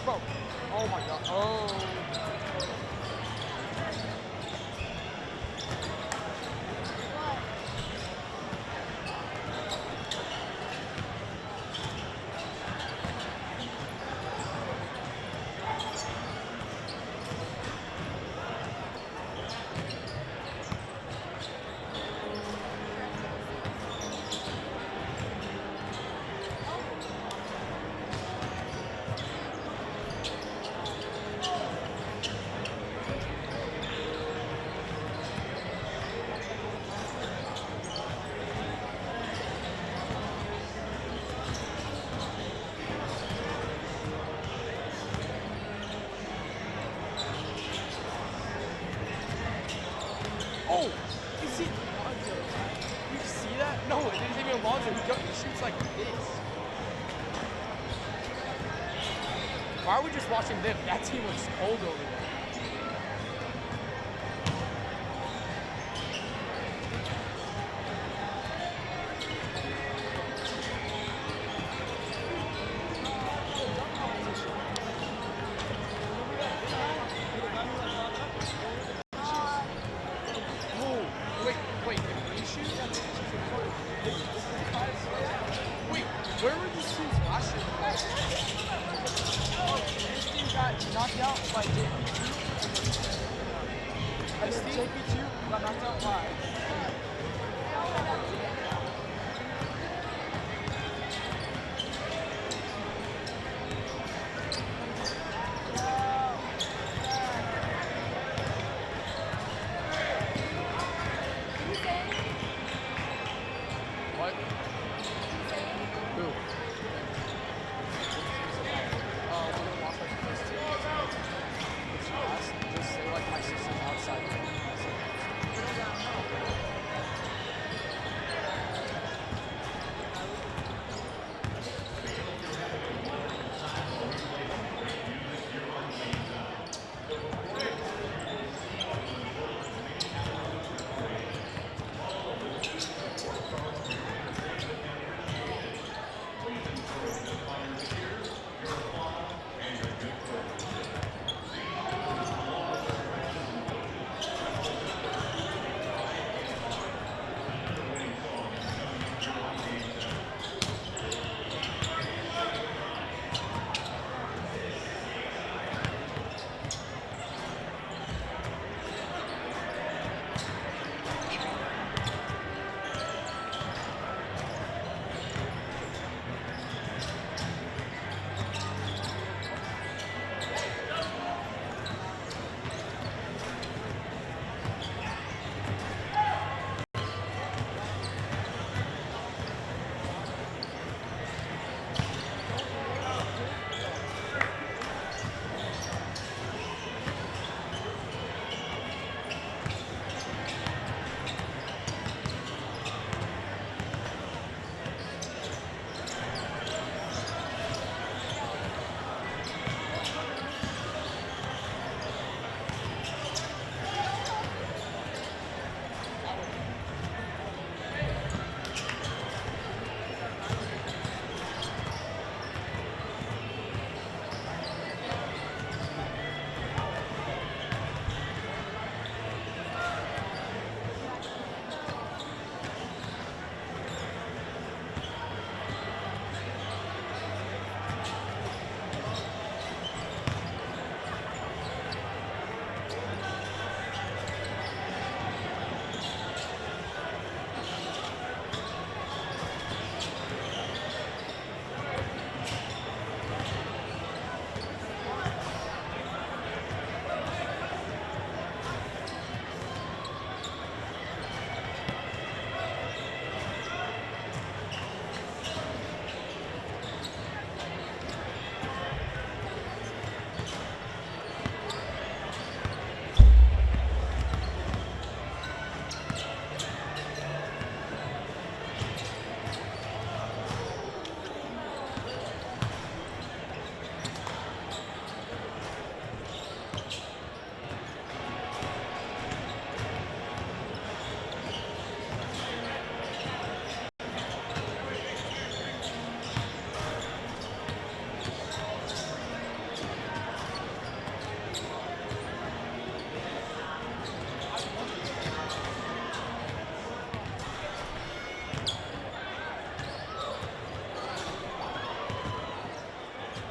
Bro. Oh my god. Oh. Oh, is it? You see that? No, it didn't even launch it. He shoots like this. Why are we just watching them? That team looks cold over there. Wait, if we shoot? Wait, where were these teams last year? Oh, this team got knocked out by JP2. And then JP2 got knocked out by... What? Who? We're gonna watch like the first two. Just say like my sister's outside.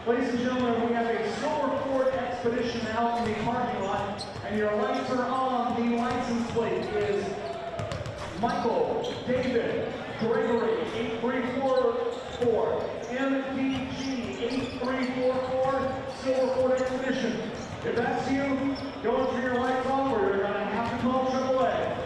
Ladies and gentlemen, we have a Silver Ford Expedition out in the parking lot, and your lights are on. The license plate is Michael David Gregory 8344, MDG 8344, Silver Ford Expedition. If that's you, go and turn your lights on, or you're going to have to call AAA.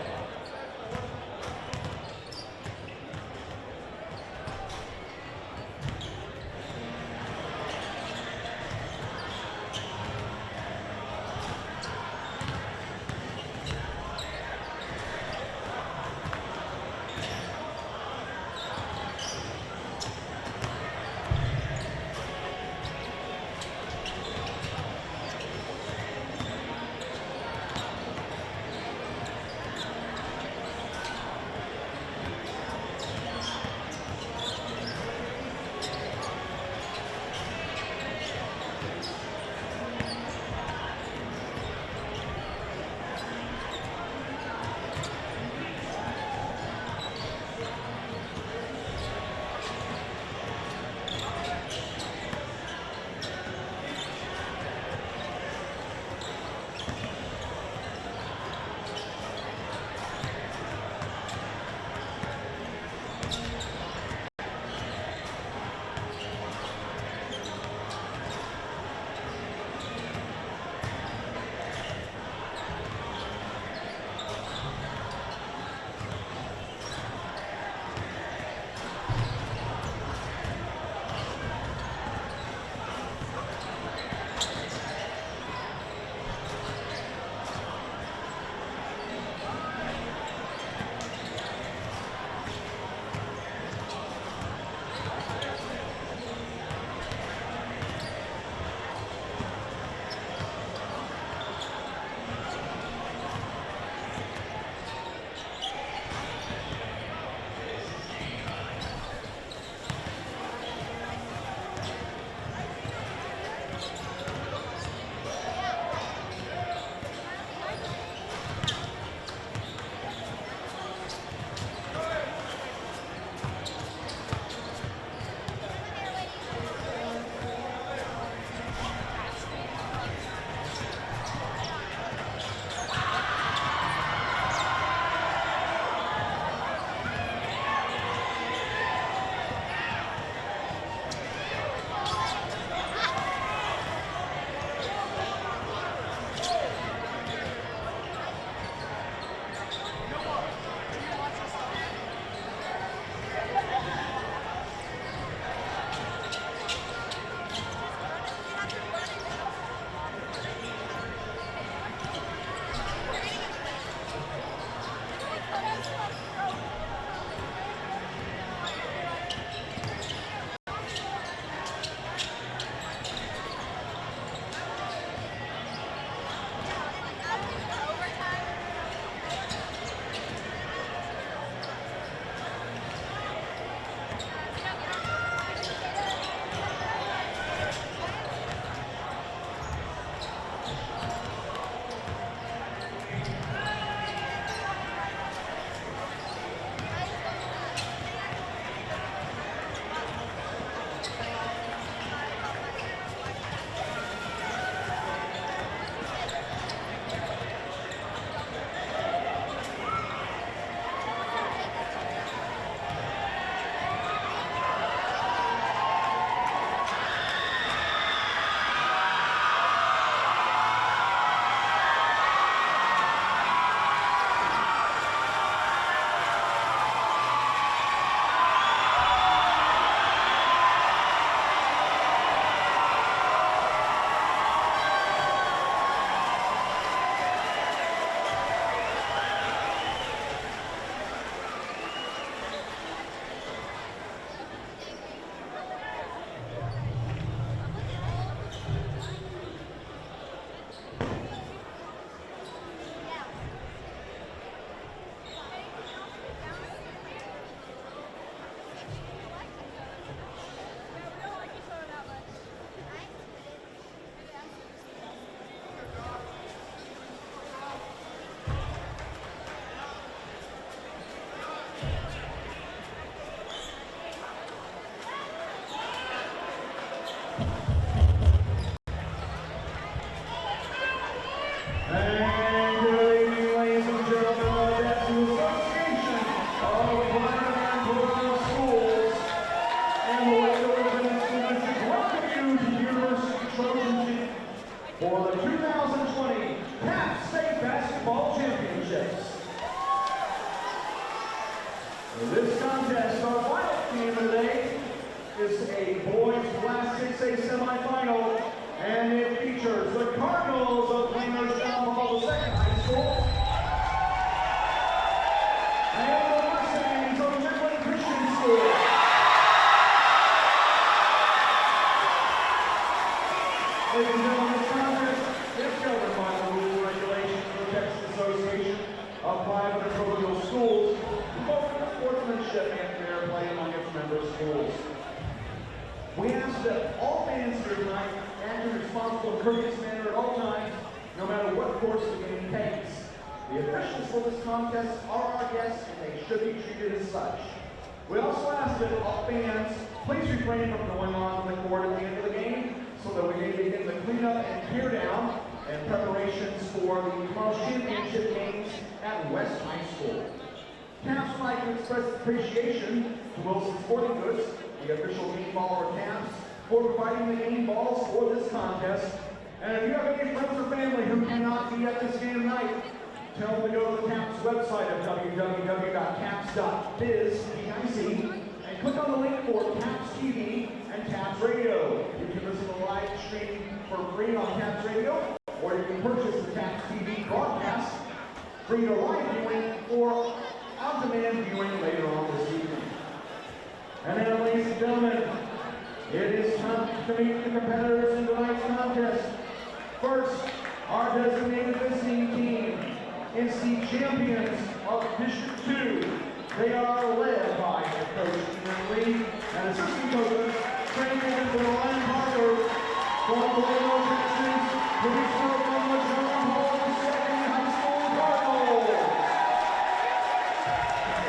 Ladies and gentlemen, this contest is governed by the rules and regulations of the Texas Association of Private and Parochial Schools, promoting sportsmanship and fair play among its member schools. We ask that all fans here tonight act in a responsible and courteous manner at all times, no matter what course the game takes. The officials for this contest are our guests, and they should be treated as such. We also ask that all fans please refrain from going on to the court at the end of the game, so that we may begin the cleanup and tear down and preparations for the tomorrow's championship games at West High School. Caps would like to express appreciation to Wilson Sporting Goods, the official game ball for Caps, for providing the game balls for this contest. And if you have any friends or family who cannot be at this game tonight, tell them to go to the Caps website at www.caps.biz, and click on the link for Caps TV and Caps Radio. You can listen to the live stream for free on Caps Radio, or you can purchase the Caps TV broadcast, free to live viewing, or on-demand viewing later on this evening. And now, ladies and gentlemen, it is time to meet the competitors in tonight's contest. First, our designated visiting team is the champions of District 2. They are led by head coach Ian Lee and assistant coaches Frank and Ryan Parker from Plano, Texas, please welcome the John Hall Second High School Cardinals.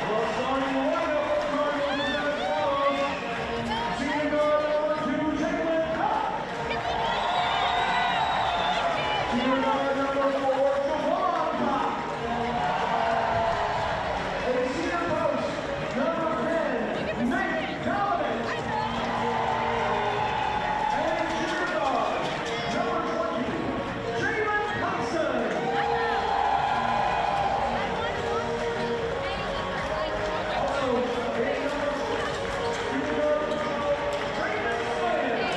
The starting lineup for Cardinals is as follows. Senior guard number 2, Jalen Cox. Senior guard number 4, Javon Cox. And senior post number 10, Nate Dominant. And junior guard number 20, Jalen Thompson. Also, game number 6, junior guard number 12, Raymond Smith.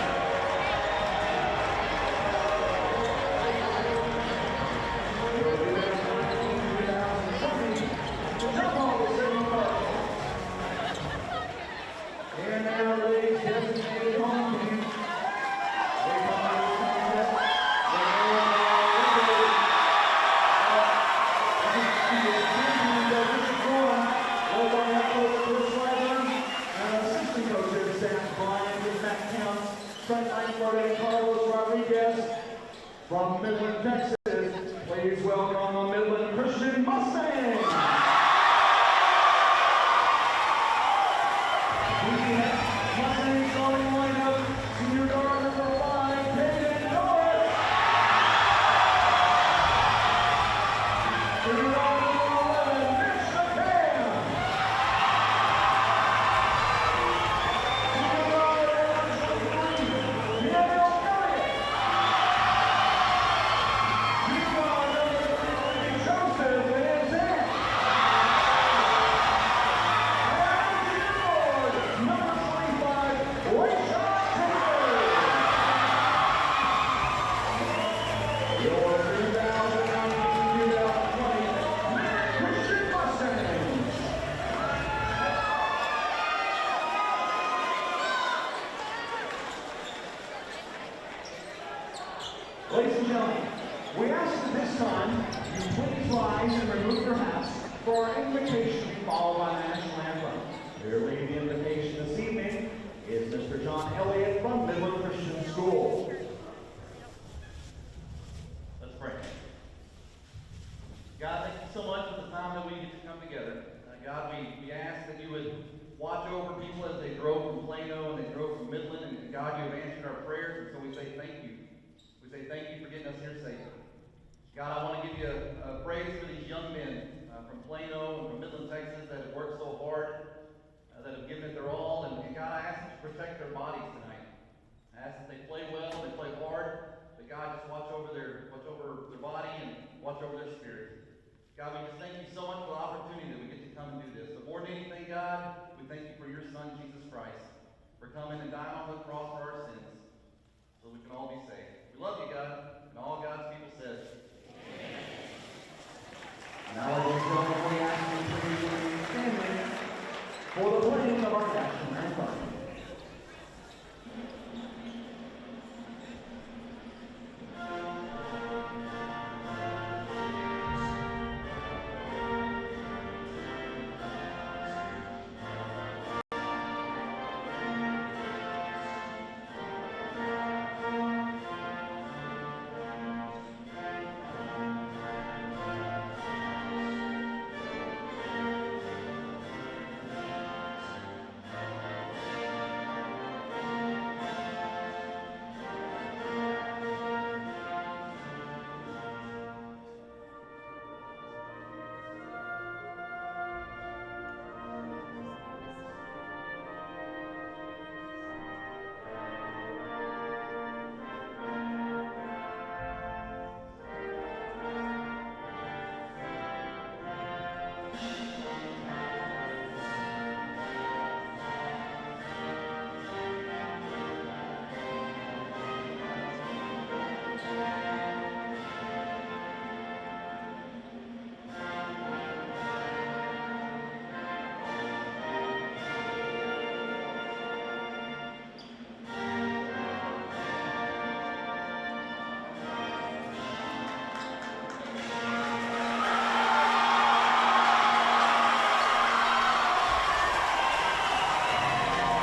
And now, ladies, designated home team. They come out of this contest. They champions of District 1, led by head coach Chris Wyburn and assistant coaches Sam Bryant and Matt Counts, Trent Langford and Carlos Rodriguez from Midland, Texas. Please welcome the Midland Christian Mustangs. Mustang starting lineup, senior guard number 5, Peyton Norris. Senior guard number 11, Mitch McCann. Senior guard number 23, Daniel Elliott. Senior guard number 33, Joseph Van Zandt. Number 25, Rayshon Taylor. Your 2019-2020 Christian Mustangs. Ladies and gentlemen, we ask at this time you please rise and remove your hats for our invitation to be followed by the national anthem. Here leading the invitation this evening is Mr. John Elliott from Midland Christian School. Let's pray. God, thank you so much for the time that we get to come together. God, we ask that you would watch over people as they drove from Plano and they drove from Midland. And God, you have answered our prayers, and so we say thank you. We say thank you for getting us here safely. God, I want to give you a praise for these young men from Plano and from Midland, Texas that have worked so hard, that have given it their all. And God, I ask that you protect their bodies tonight. I ask that they play well, they play hard, but God, just watch over their body and watch over their spirit. God, we just thank you so much for the opportunity that we get to come and do this. But more than anything, God, we thank you for your Son, Jesus Christ, for coming and dying on the cross for our sins, so we can all be saved. We love you, God, and all God's people said. Now, ladies and gentlemen, we ask you to please stand for the playing of our national anthem.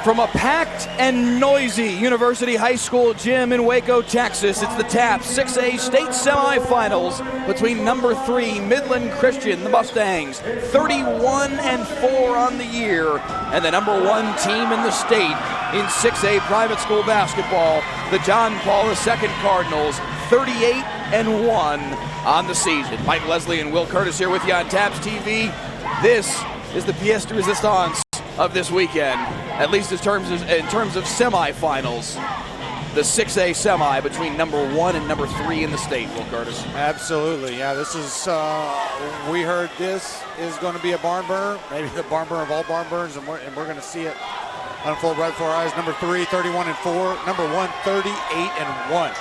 From a packed and noisy University High School gym in Waco, Texas, it's the TAP 6A state semifinals between number 3 Midland Christian, the Mustangs, 31-4 on the year, and the number 1 team in the state in 6A private school basketball, the John Paul II Cardinals, 38-1 on the season. Mike Leslie and Will Curtis here with you on TAPS TV. This is the pièce de résistance of this weekend, at least in terms of semifinals. The 6A semi between number 1 and number 3 in the state, Will Curtis. Absolutely, yeah, this is, we heard this is going to be a barn burner, maybe the barn burner of all barn burners, and we're going to see it unfold right before our eyes. Number 3, 31-4, number 1, 38-1.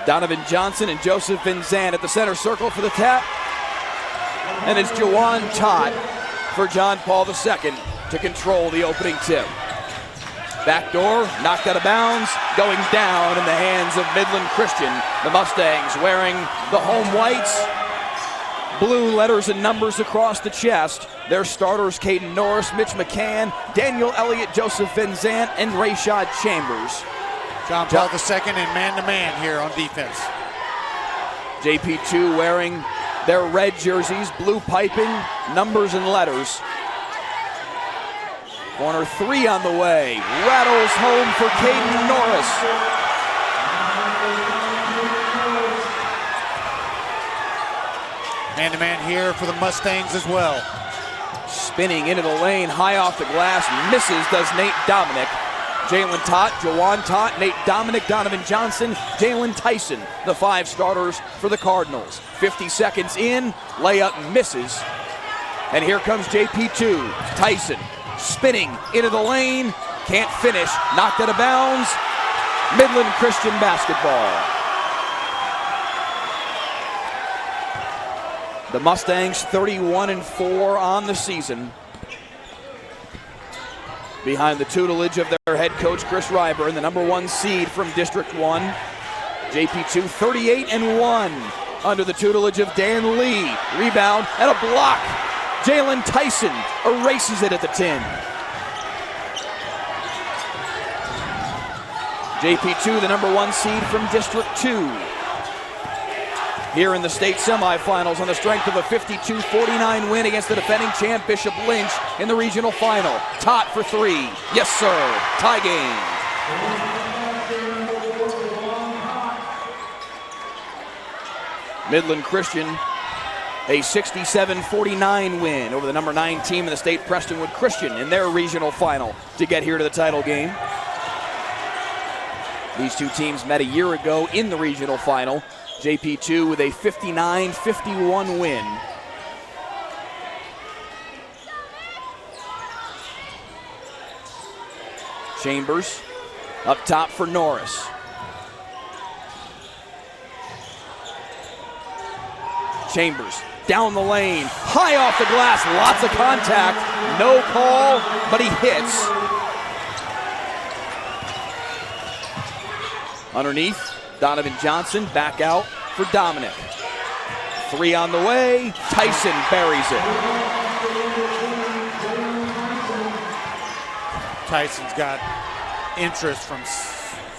Donovan Johnson and Joseph Van Zandt at the center circle for the TAP. And it's Jawan Todd for John Paul II to control the opening tip. Backdoor, knocked out of bounds, going down in the hands of Midland Christian. The Mustangs wearing the home whites, blue letters and numbers across the chest. Their starters, Caden Norris, Mitch McCann, Daniel Elliott, Joseph Van Zandt, and Rayshad Chambers. John Paul II in man-to-man here on defense. JP2 wearing their red jerseys, blue piping, numbers and letters. Corner 3 on the way. Rattles home for Caden Norris. Man-to-man here for the Mustangs as well. Spinning into the lane, high off the glass, misses, does Nate Dominic. Jalen Tott, Jawan Tott, Nate Dominic, Donovan Johnson, Jalen Tyson, the 5 starters for the Cardinals. 50 seconds in, layup misses. And here comes JP2, Tyson, spinning into the lane, can't finish, knocked out of bounds. Midland Christian basketball. The Mustangs 31-4 on the season, behind the tutelage of their head coach Chris Ryburn, the number 1 seed from District 1. JP2 38-1 under the tutelage of Dan Lee. Rebound and a block. Jalen Tyson erases it at the 10. JP2, the number 1 seed from District 2. Here in the state semifinals on the strength of a 52-49 win against the defending champ Bishop Lynch in the regional final. Tott for 3. Yes, sir. Tie game. Midland Christian, a 67-49 win over the number 9 team in the state, Prestonwood Christian, in their regional final to get here to the title game. These two teams met a year ago in the regional final. JP2 with a 59-51 win. Chambers up top for Norris. Chambers down the lane, high off the glass, lots of contact, no call, but he hits. Underneath, Donovan Johnson back out for Dominic. 3 on the way, Tyson buries it. Tyson's got interest from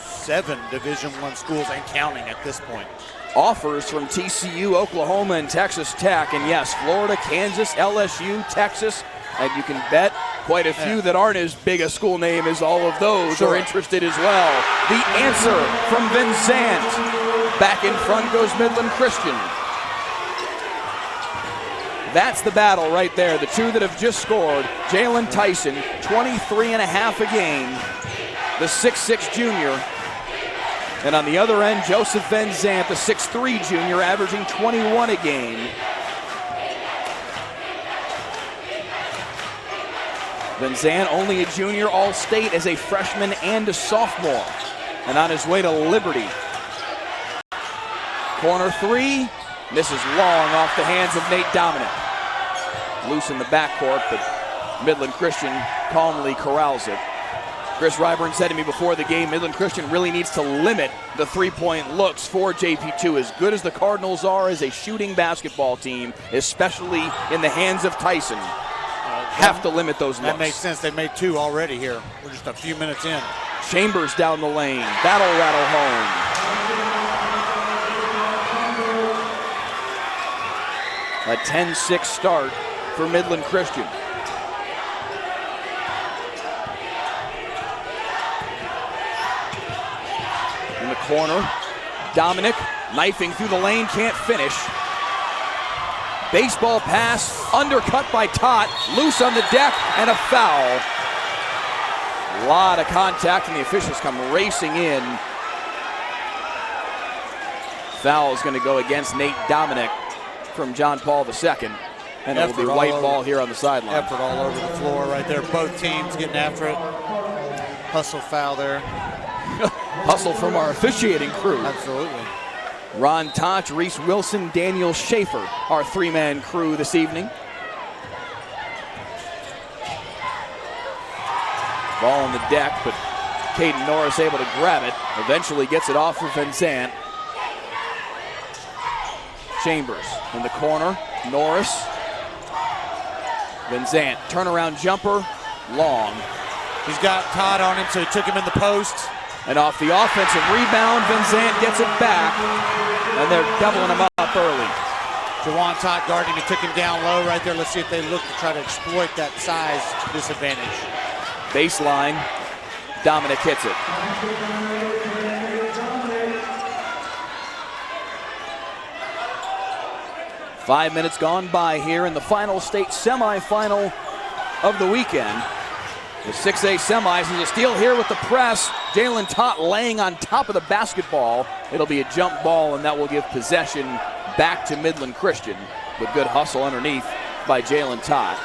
7 Division I schools and counting at this point. Offers from TCU, Oklahoma, and Texas Tech. And yes, Florida, Kansas, LSU, Texas, and you can bet quite a few that aren't as big a school name as all of those are interested as well. The answer from Van Zandt. Back in front goes Midland Christian. That's the battle right there. The 2 that have just scored. Jalen Tyson, 23.5 a game. The 6'6 junior. And on the other end, Joseph Van Zandt, the 6'3 junior, averaging 21 a game. Van Zandt, only a junior All-State as a freshman and a sophomore. And on his way to Liberty. Corner 3, misses long off the hands of Nate Dominic. Loose in the backcourt, but Midland Christian calmly corrals it. Chris Ryburn said to me before the game, Midland Christian really needs to limit the three-point looks for JP2. As good as the Cardinals are as a shooting basketball team, especially in the hands of Tyson. have to limit those looks. That makes sense. They made 2 already here. We're just a few minutes in. Chambers down the lane. That'll rattle home. A 10-6 start for Midland Christian. In the corner, Dominic knifing through the lane, can't finish. Baseball pass, undercut by Tot, loose on the deck, and a foul. A lot of contact, and the officials come racing in. Foul is going to go against Nate Dominic from John Paul II, and it will be white ball here on the sideline. Effort all over the floor right there. Both teams getting after it. Hustle foul there. Hustle from our officiating crew. Absolutely. Ron Toch, Reese Wilson, Daniel Schaefer, our 3-man crew this evening. Ball on the deck, but Caden Norris able to grab it. Eventually gets it off for Vincent. Chambers in the corner. Norris. Vincent, turnaround jumper, long. He's got Todd on him, so he took him in the post. And off the offensive rebound, Vincent gets it back. And they're doubling him up early. Jawan Todd guarding, he took him down low right there. Let's see if they look to try to exploit that size disadvantage. Baseline, Dominic hits it. Five minutes gone by here in the final state semifinal of the weekend. The 6A semis is a steal here with the press. Jalen Tot laying on top of the basketball. It'll be a jump ball, and that will give possession back to Midland Christian. With good hustle underneath by Jalen Tot.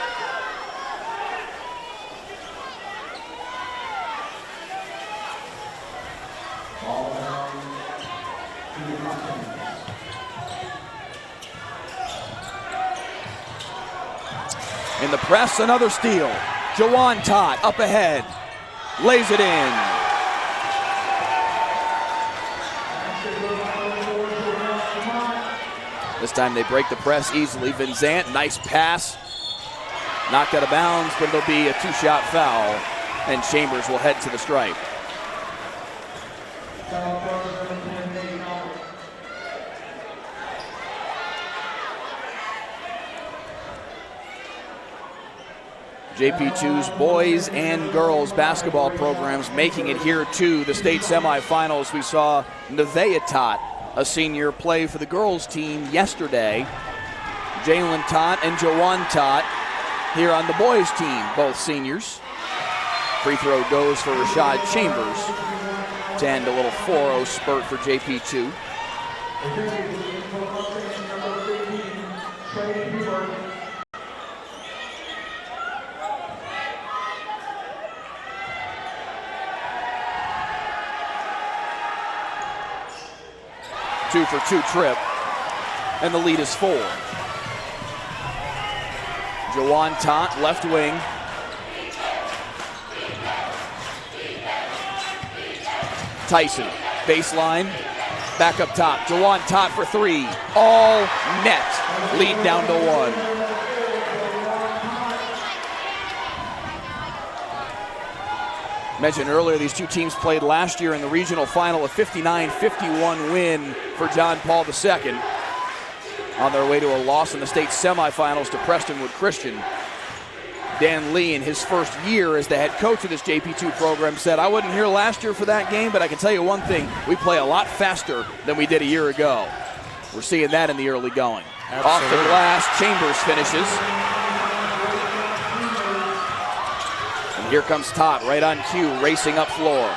In the press, another steal. Jawan Tot up ahead, lays it in. This time they break the press easily. Vincent, nice pass. Knocked out of bounds, but it'll be a 2-shot foul, and Chambers will head to the stripe. JP2's boys and girls basketball programs making it here to the state semifinals. We saw Nevaeh Tot, a senior, play for the girls team yesterday. Jalen Tot and Jawan Tot here on the boys team, both seniors. Free throw goes for Rashad Chambers to end a little 4-0 spurt for JP2. Two-for-two trip, and the lead is 4. Jawan Tot, left wing. Tyson, baseline, back up top. Jawan Tot for 3, all net. Lead down to 1. Mentioned earlier, these two teams played last year in the regional final, a 59-51 win for John Paul II. On their way to a loss in the state semifinals to Prestonwood Christian. Dan Lee, in his first year as the head coach of this JP2 program, said, I wasn't here last year for that game, but I can tell you one thing, we play a lot faster than we did a year ago. We're seeing that in the early going. Absolutely. Off the glass, Chambers finishes. Here comes Tot, right on cue, racing up floor.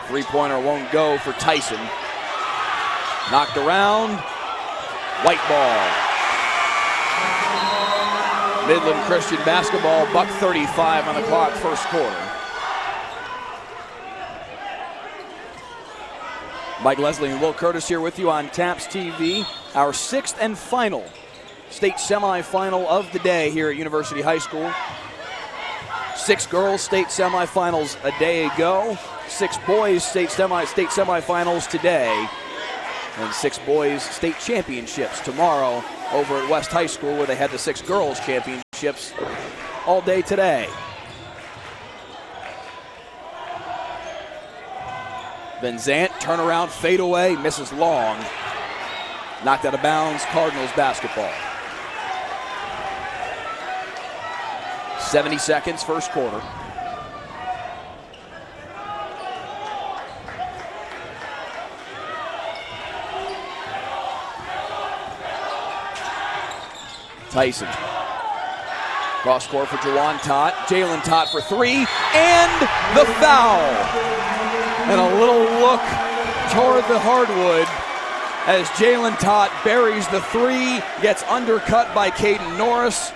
Three-pointer won't go for Tyson. Knocked around, white ball. Midland Christian basketball, $1:35 on the clock, first quarter. Mike Leslie and Will Curtis here with you on TAPS TV. Our 6th and final state semifinal of the day here at University High School. 6 girls state semifinals a day ago, 6 boys state semifinals today, and 6 boys state championships tomorrow over at West High School, where they had the 6 girls championship championships all day today. Van Zant, turnaround, fadeaway, misses long. Knocked out of bounds, Cardinals basketball. 70 seconds, first quarter. Tyson. Cross court for Jawan Tott. Jalen Tott for three, and the foul. And a little look toward the hardwood as Jalen Tott buries the three, gets undercut by Caden Norris.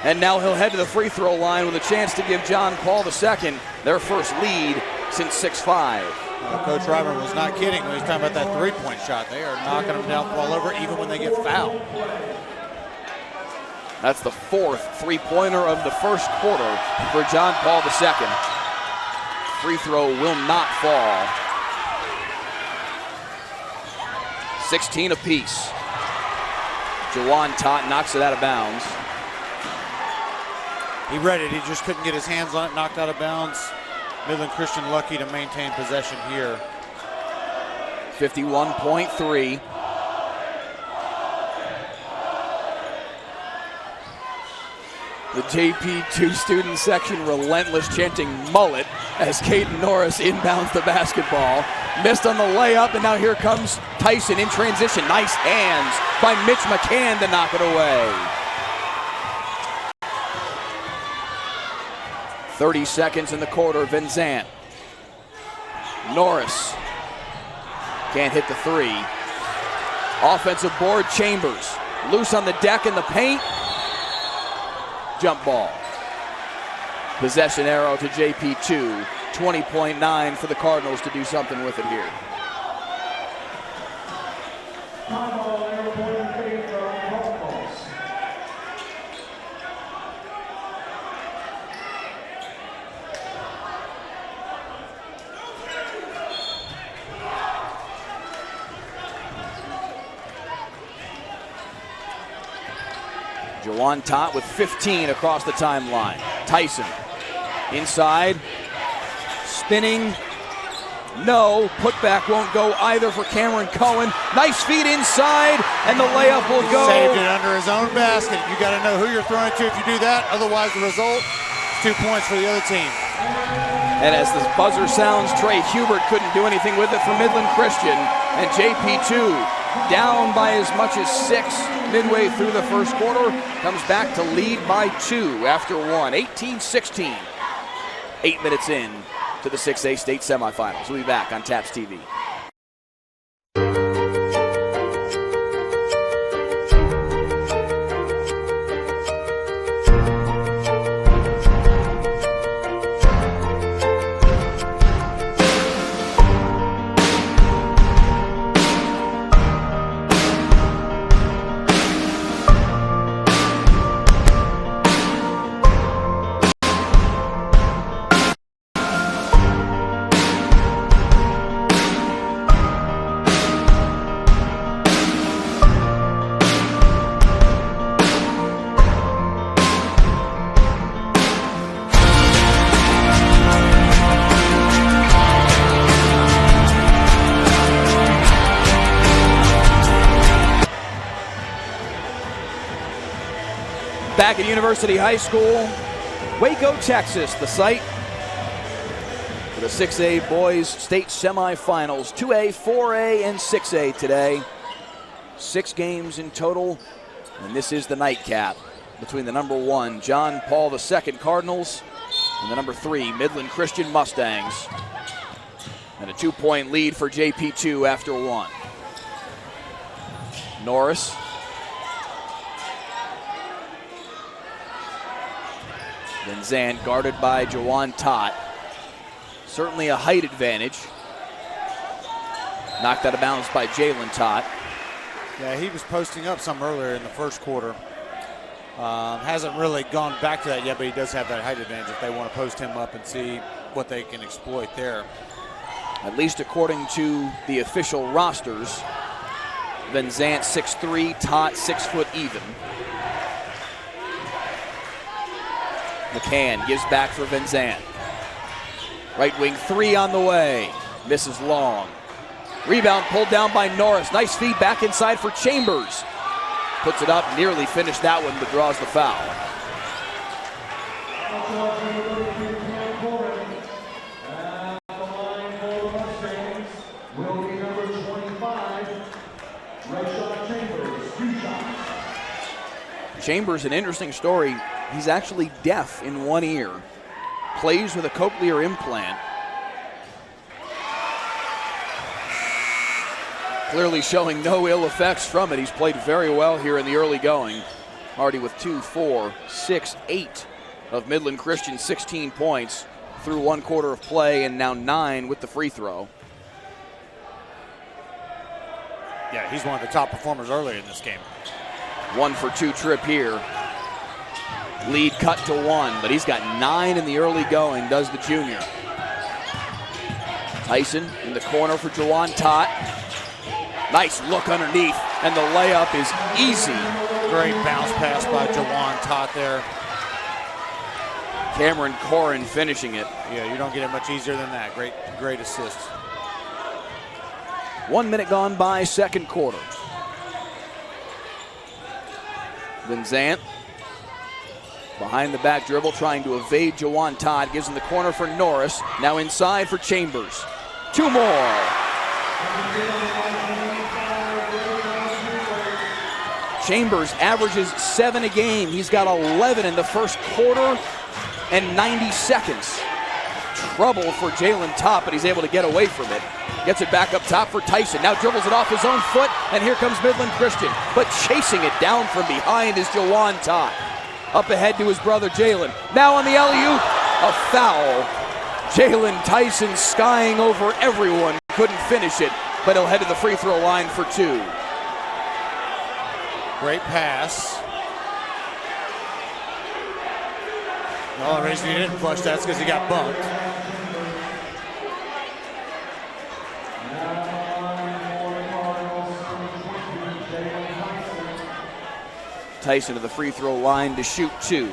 And now he'll head to the free throw line with a chance to give John Paul II their first lead since 6-5. Coach Ryman was not kidding when he was talking about that three-point shot. They are knocking them down all over even when they get fouled. That's the fourth three-pointer of the first quarter for John Paul II. Free throw will not fall. 16 apiece. Jawan Tott knocks it out of bounds. He read it, he just couldn't get his hands on it, knocked out of bounds. Midland Christian lucky to maintain possession here. 51.3. The JP2 student section relentless, chanting mullet as Caden Norris inbounds the basketball. Missed on the layup, and now here comes Tyson in transition. Nice hands by Mitch McCann to knock it away. 30 seconds in the quarter, Van Zant. Norris can't hit the three. Offensive board, Chambers. Loose on the deck in the paint. Jump ball. Possession arrow to JP2. 20.9 for the Cardinals to do something with it here. Jawan Tott with 15 across the timeline. Tyson inside, spinning, no, putback won't go either for Cameron Cohen. Nice feed inside, and the layup will go. Saved it under his own basket. You got to know who you're throwing it to if you do that. Otherwise, the result is 2 points for the other team. And as the buzzer sounds, Trey Hubert couldn't do anything with it for Midland Christian. And JP2 down by as much as 6 midway through the first quarter, comes back to lead by 2 after 1. 18-16. 8 minutes in to the 6A state semifinals. We'll be back on TAPS TV. Back at University High School, Waco, Texas, the site for the 6A boys state semifinals. 2A, 4A, and 6A today. 6 games in total, and this is the nightcap between the number 1 John Paul II Cardinals and the number 3 Midland Christian Mustangs. And a 2-point lead for JP2 after 1. Norris. Van Zant guarded by Jawan Tott. Certainly a height advantage. Knocked out of bounds by Jalen Tott. Yeah, he was posting up some earlier in the first quarter. Hasn't really gone back to that yet, but he does have that height advantage if they want to post him up and see what they can exploit there. At least according to the official rosters, Van Zant 6'3", Tott 6 foot even. McCann gives back for Van Zandt. Right wing three on the way. Misses long. Rebound pulled down by Norris. Nice feed back inside for Chambers. Puts it up, nearly finished that one, but draws the foul. Chambers, an interesting story. He's actually deaf in one ear. Plays with a cochlear implant. Clearly showing no ill effects from it. He's played very well here in the early going. Already with 2, 4, 6, 8 of Midland Christian, 16 points through 1 quarter of play, and now 9 with the free throw. Yeah, he's one of the top performers earlier in this game. 1 for 2 trip here. Lead cut to 1, but he's got 9 in the early going, does the junior. Tyson in the corner for Jawan Tott. Nice look underneath, and the layup is easy. Great bounce pass by Jawan Tott there. Cameron Corrin finishing it. Yeah, you don't get it much easier than that. Great assist. 1 minute gone by, second quarter. Van Zandt behind the back dribble, trying to evade Jawan Todd. Gives him the corner for Norris. Now inside for Chambers. 2 more. Chambers averages 7 a game. He's got 11 in the first quarter and 90 seconds. Trouble for Jalen Topp, but he's able to get away from it. Gets it back up top for Tyson. Now dribbles it off his own foot, and here comes Midland Christian. But chasing it down from behind is Jawan Todd. Up ahead to his brother Jalen. Now on the alley-oop, a foul. Jalen Tyson skying over everyone. Couldn't finish it, but he'll head to the free throw line for 2. Great pass. The only reason he didn't flush that's because he got bumped. Tyson to the free throw line to shoot 2.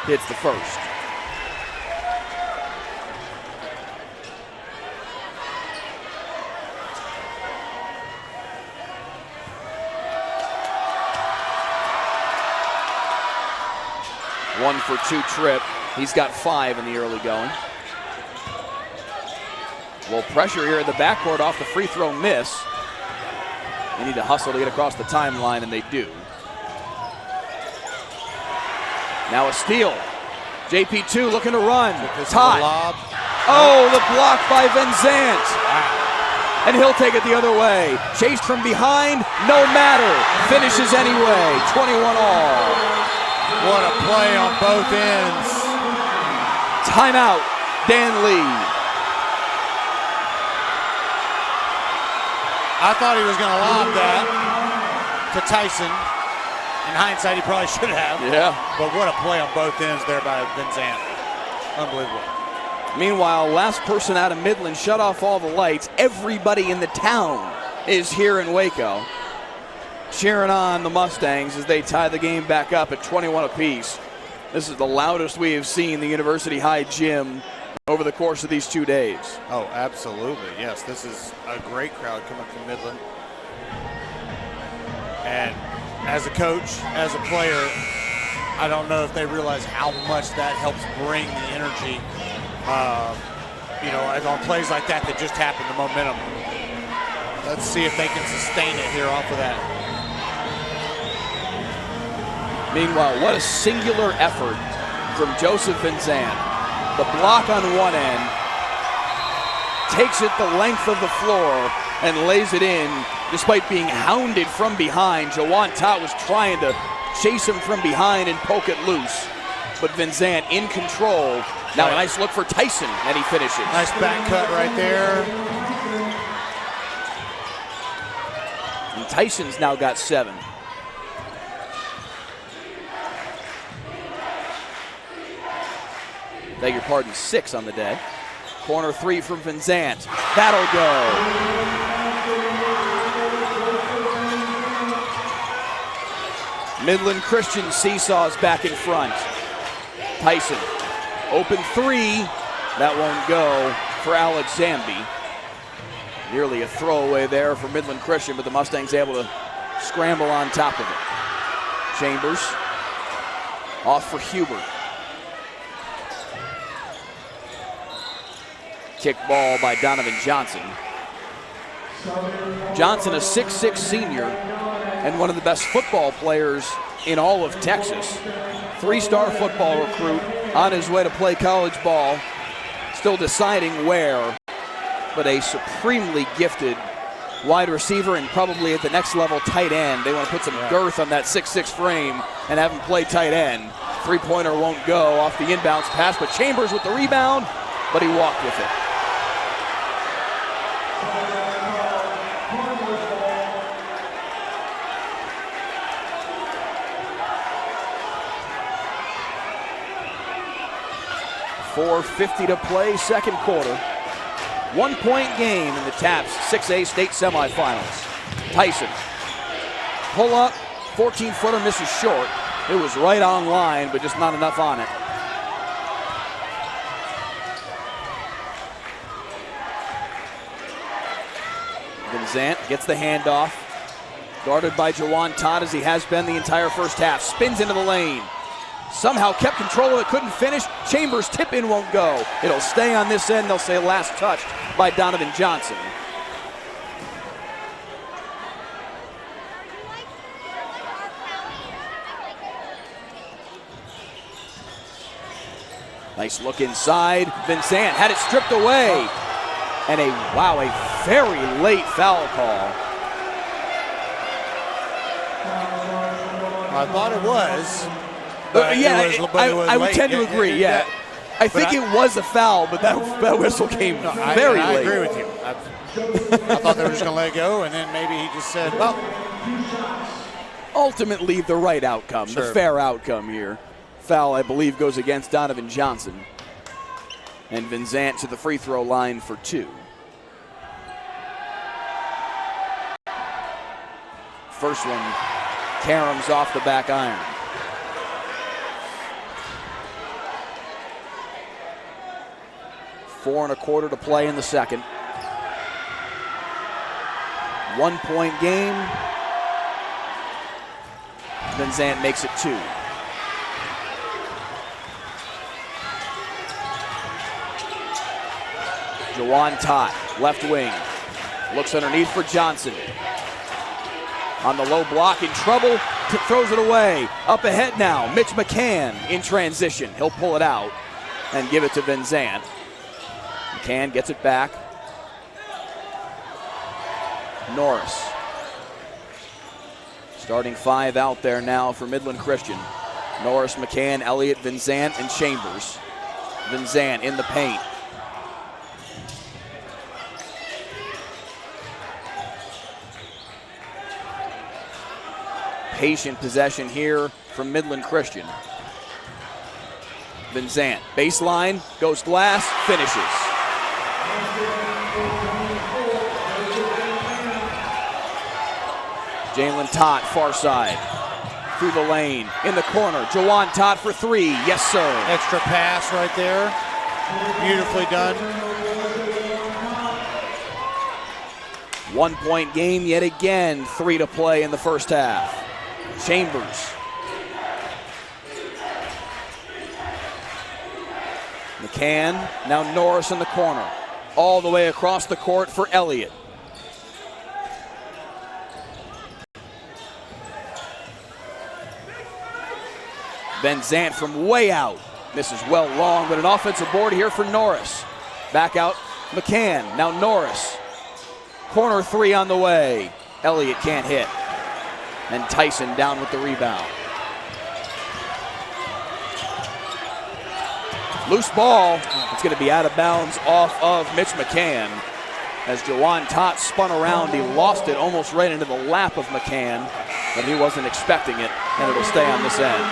Hits the first. One for 2 trip. He's got 5 in the early going. Well, pressure here in the backcourt off the free throw miss. They need to hustle to get across the timeline, and they do. Now a steal. JP2 looking to run. Todd. Oh, the block by Van Zandt. And he'll take it the other way. Chased from behind, no matter. Finishes anyway, 21 all. What a play on both ends. Timeout, Dan Lee. I thought he was going to lob that to Tyson. In hindsight, he probably should have. Yeah. But what a play on both ends there by Van Zandt. Unbelievable. Meanwhile, last person out of Midland shut off all the lights. Everybody in the town is here in Waco, cheering on the Mustangs as they tie the game back up at 21 apiece. This is the loudest we have seen the University High gym over the course of these 2 days. Oh, absolutely. Yes, this is a great crowd coming from Midland. And as a coach, as a player, I don't know if they realize how much that helps bring the energy, on plays like that just happen, the momentum. Let's see if they can sustain it here off of that. Meanwhile, what a singular effort from Joseph Van Zandt. The block on one end, takes it the length of the floor and lays it in despite being hounded from behind. Jawan Tott was trying to chase him from behind and poke it loose, but Van Zandt in control. Now a nice look for Tyson, and he finishes. Nice back cut right there. And Tyson's now got 7. Beg your pardon, 6 on the day. Corner 3 from Van Zandt. That'll go. Midland Christian seesaws back in front. Tyson, open three. That won't go for Alex Zambi. Nearly a throwaway there for Midland Christian, but the Mustangs able to scramble on top of it. Chambers, off for Hubert. Kick ball by Donovan Johnson. Johnson, a 6'6" senior and one of the best football players in all of Texas. 3-star football recruit on his way to play college ball. Still deciding where, but a supremely gifted wide receiver and probably at the next level tight end. They want to put some girth on that 6'6" frame and have him play tight end. Three-pointer won't go off the inbounds pass, but Chambers with the rebound, but he walked with it. .450 to play, second quarter. 1-point game in the Taps 6A state semifinals. Tyson, pull up, 14-footer misses short. It was right on line, but just not enough on it. Vincent gets the handoff. Guarded by Jawan Todd as he has been the entire first half. Spins into the lane. Somehow kept control of it, couldn't finish. Chambers' tip in won't go. It'll stay on this end. They'll say last touched by Donovan Johnson. Nice look inside. Vincent had it stripped away. And a very late foul call. I thought it was. I would tend to agree, yeah. I think it was a foul, but that whistle came very late. I agree with you. I thought they were just going to let it go, and then maybe he just said, well. Ultimately, the right outcome, the fair outcome here. Foul, I believe, goes against Donovan Johnson. And Vincent to the free throw line for 2. First one, Karam's off the back iron. 4 1/4 to play in the second. 1-point game. Vincent makes it 2. Jawan Todd, left wing. Looks underneath for Johnson. On the low block, in trouble, throws it away. Up ahead now, Mitch McCann in transition. He'll pull it out and give it to Vincent. McCann gets it back. Norris. Starting 5 out there now for Midland Christian. Norris, McCann, Elliott, Vincent, and Chambers. Vincent in the paint. Patient possession here from Midland Christian. Vincent, baseline, goes glass, finishes. Jalen Todd, far side. Through the lane, in the corner. Jawan Todd for 3, yes sir. Extra pass right there. Beautifully done. 1-point game yet again, 3 to play in the first half. Chambers. McCann, now Norris in the corner. All the way across the court for Elliott. Vincent from way out. This is well long, but an offensive board here for Norris. Back out, McCann, now Norris. Corner 3 on the way. Elliott can't hit. And Tyson down with the rebound. Loose ball. It's going to be out of bounds off of Mitch McCann. As Jawan Todd spun around, he lost it almost right into the lap of McCann, but he wasn't expecting it, and it'll stay on this end.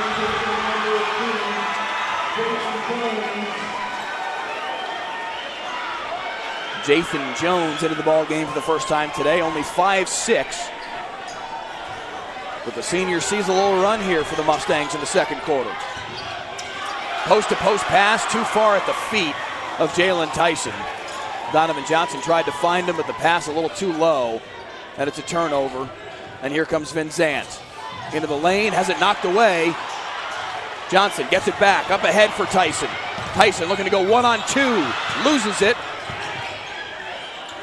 Jathan Jones into the ball game for the first time today, only 5'6". But the senior sees a little run here for the Mustangs in the second quarter. Post-to-post pass, too far at the feet of Jalen Tyson. Donovan Johnson tried to find him, but the pass a little too low, and it's a turnover. And here comes Van Zandt. Into the lane, has it knocked away. Johnson gets it back, up ahead for Tyson. Tyson looking to go 1-on-2, loses it.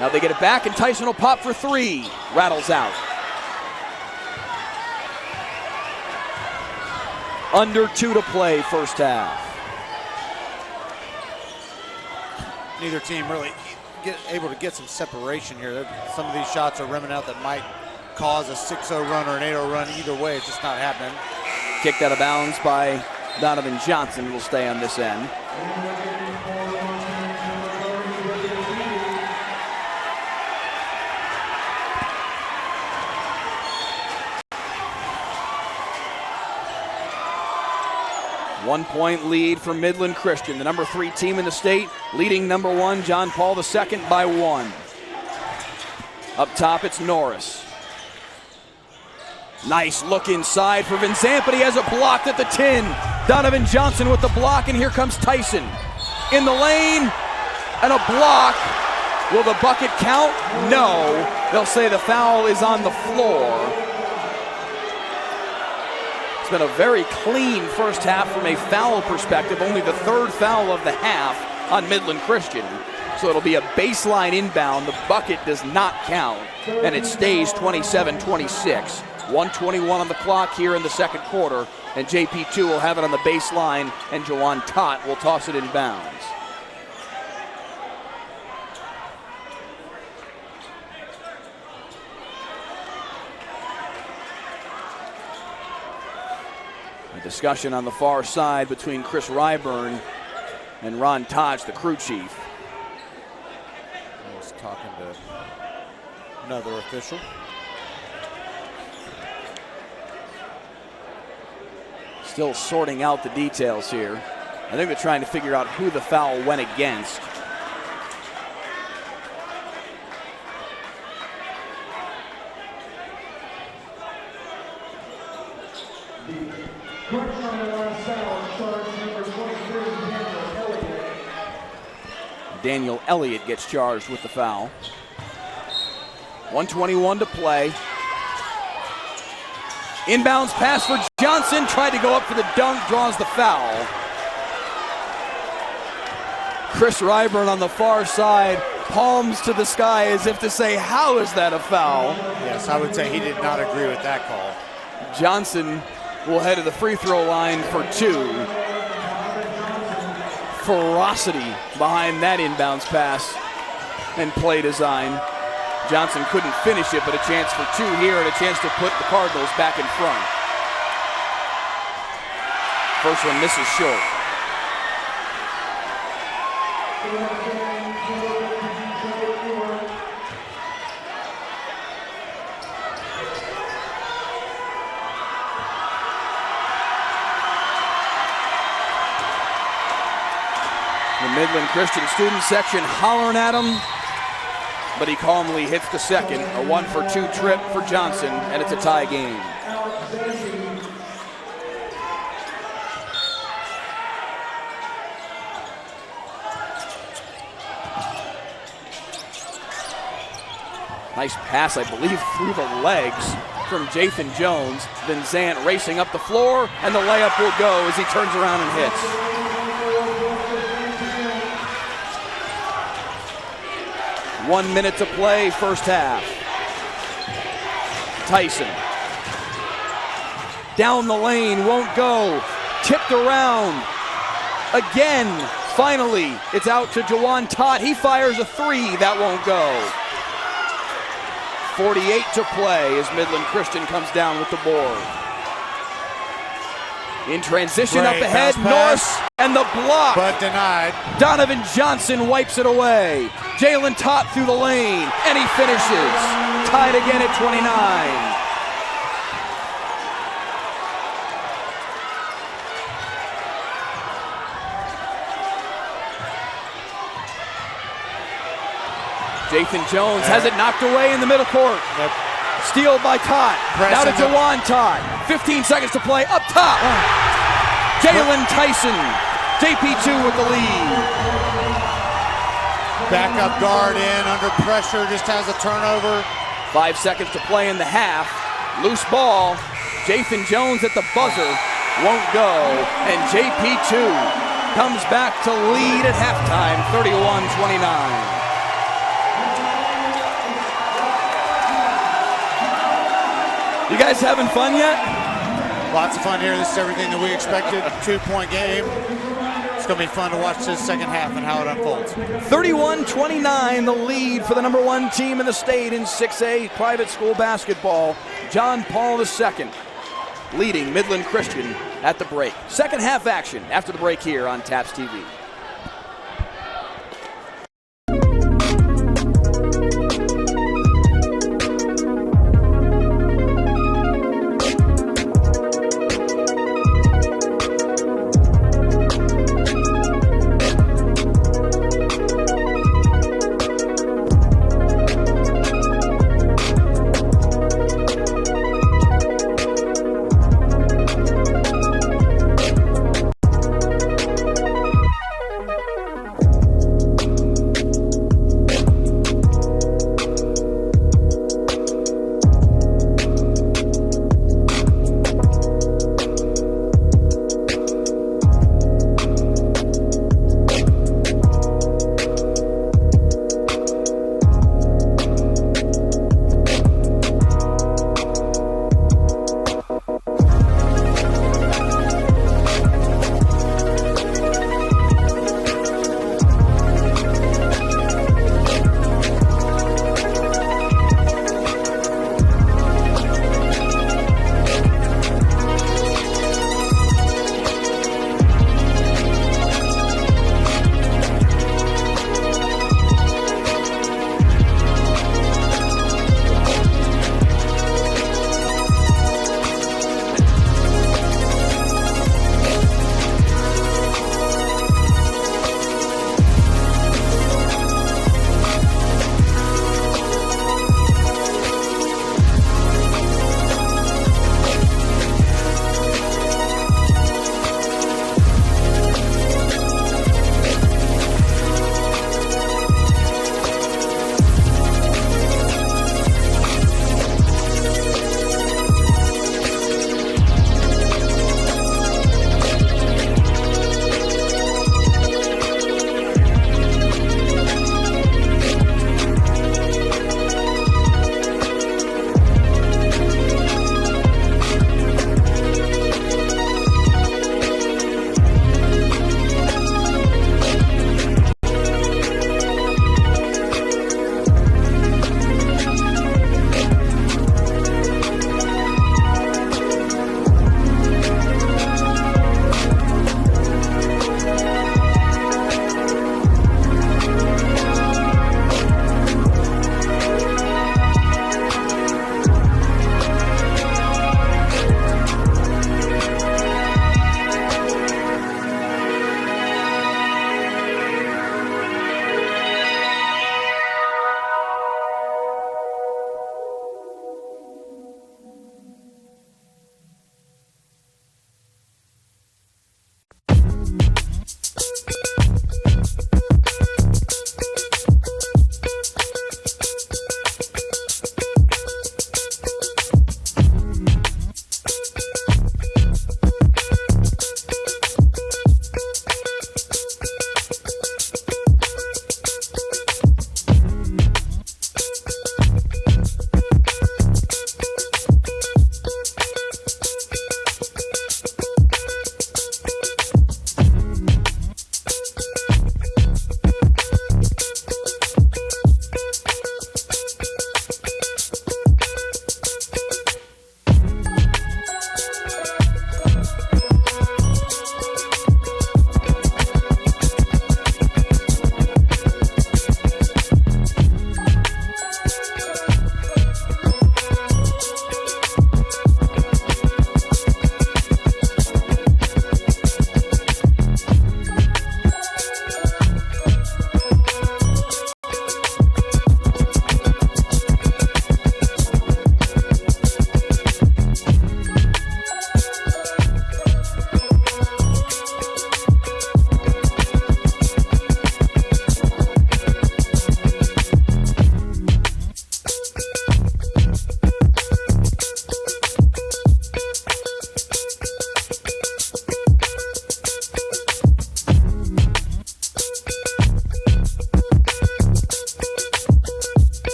Now they get it back, and Tyson will pop for three. Rattles out. Under 2 to play, first half. Neither team really able to get some separation here. Some of these shots are rimming out that might cause a 6-0 run or an 8-0 run. Either way, it's just not happening. Kicked out of bounds by Donovan Johnson. Will stay on this end. One-point lead for Midland Christian, the number 3 team in the state, leading number 1 John Paul II by 1. Up top, it's Norris. Nice look inside for Van Zandt, but he has it blocked at the 10. Donovan Johnson with the block, and here comes Tyson. In the lane, and a block. Will the bucket count? No. They'll say the foul is on the floor. It's been a very clean first half from a foul perspective, only the 3rd foul of the half on Midland Christian. So it'll be a baseline inbound. The bucket does not count, and it stays 27-26. 1:21 on the clock here in the second quarter, and JP2 will have it on the baseline, and Jawan Tott will toss it in bounds. A discussion on the far side between Chris Ryburn and Ron Todge, the crew chief. I was talking to another official. Still sorting out the details here. I think they're trying to figure out who the foul went against. Correction on that last foul, charge number 23, Daniel Elliott. Daniel Elliott gets charged with the foul. 1:21 to play. Inbounds pass for Johnson, tried to go up for the dunk, draws the foul. Chris Ryburn on the far side, palms to the sky as if to say, how is that a foul? Yes, I would say he did not agree with that call. Johnson will head to the free throw line for 2. Ferocity behind that inbounds pass and play design. Johnson couldn't finish it, but a chance for 2 here and a chance to put the Cardinals back in front. First one misses short. The Midland Christian student section hollering at him, but he calmly hits the second. A 1-for-2 trip for Johnson, and it's a tie game. Nice pass, I believe, through the legs from Jathan Jones. Van Zandt racing up the floor, and the layup will go as he turns around and hits. One minute to play, first half. Tyson. Down the lane, won't go. Tipped around. Again, finally, it's out to Jawan Tott. He fires a 3, that won't go. 48 to play as Midland Christian comes down with the board. In transition up ahead, Norris, and the block. But denied. Donovan Johnson wipes it away. Jalen Tott through the lane, and he finishes. Tied again at 29. Jathan Jones has it knocked away in the middle court. Steal by Todd. Now to Jawan Todd. 15 seconds to play. Up top. Jalen Tyson. JP2 with the lead. Backup guard in under pressure. Just has a turnover. 5 seconds to play in the half. Loose ball. Jathan Jones at the buzzer. Won't go. And JP2 comes back to lead at halftime, 31-29. You guys having fun yet? Lots of fun here. This is everything that we expected. 2-point game. It's going to be fun to watch this second half and how it unfolds. 31-29, the lead for the number 1 team in the state in 6A private school basketball. John Paul II leading Midland Christian at the break. Second half action after the break here on TAPS TV.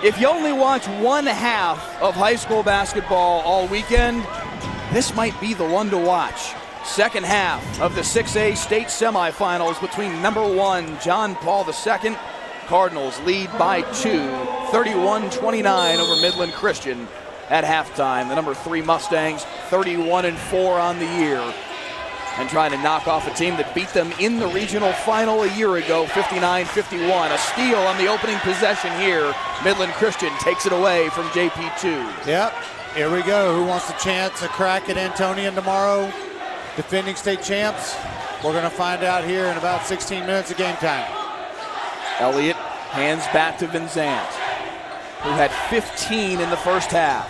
If you only watch one half of high school basketball all weekend, this might be the one to watch. Second half of the 6A state semifinals between number 1 John Paul II. Cardinals lead by 2, 31-29 over Midland Christian at halftime. The number 3 Mustangs 31-4 on the year, and trying to knock off a team that beat them in the regional final a year ago, 59-51. A steal on the opening possession here. Midland Christian takes it away from JP2. Yep, here we go. Who wants a chance to crack at Antonian tomorrow? Defending state champs. We're going to find out here in about 16 minutes of game time. Elliott hands back to Vinzant, who had 15 in the first half.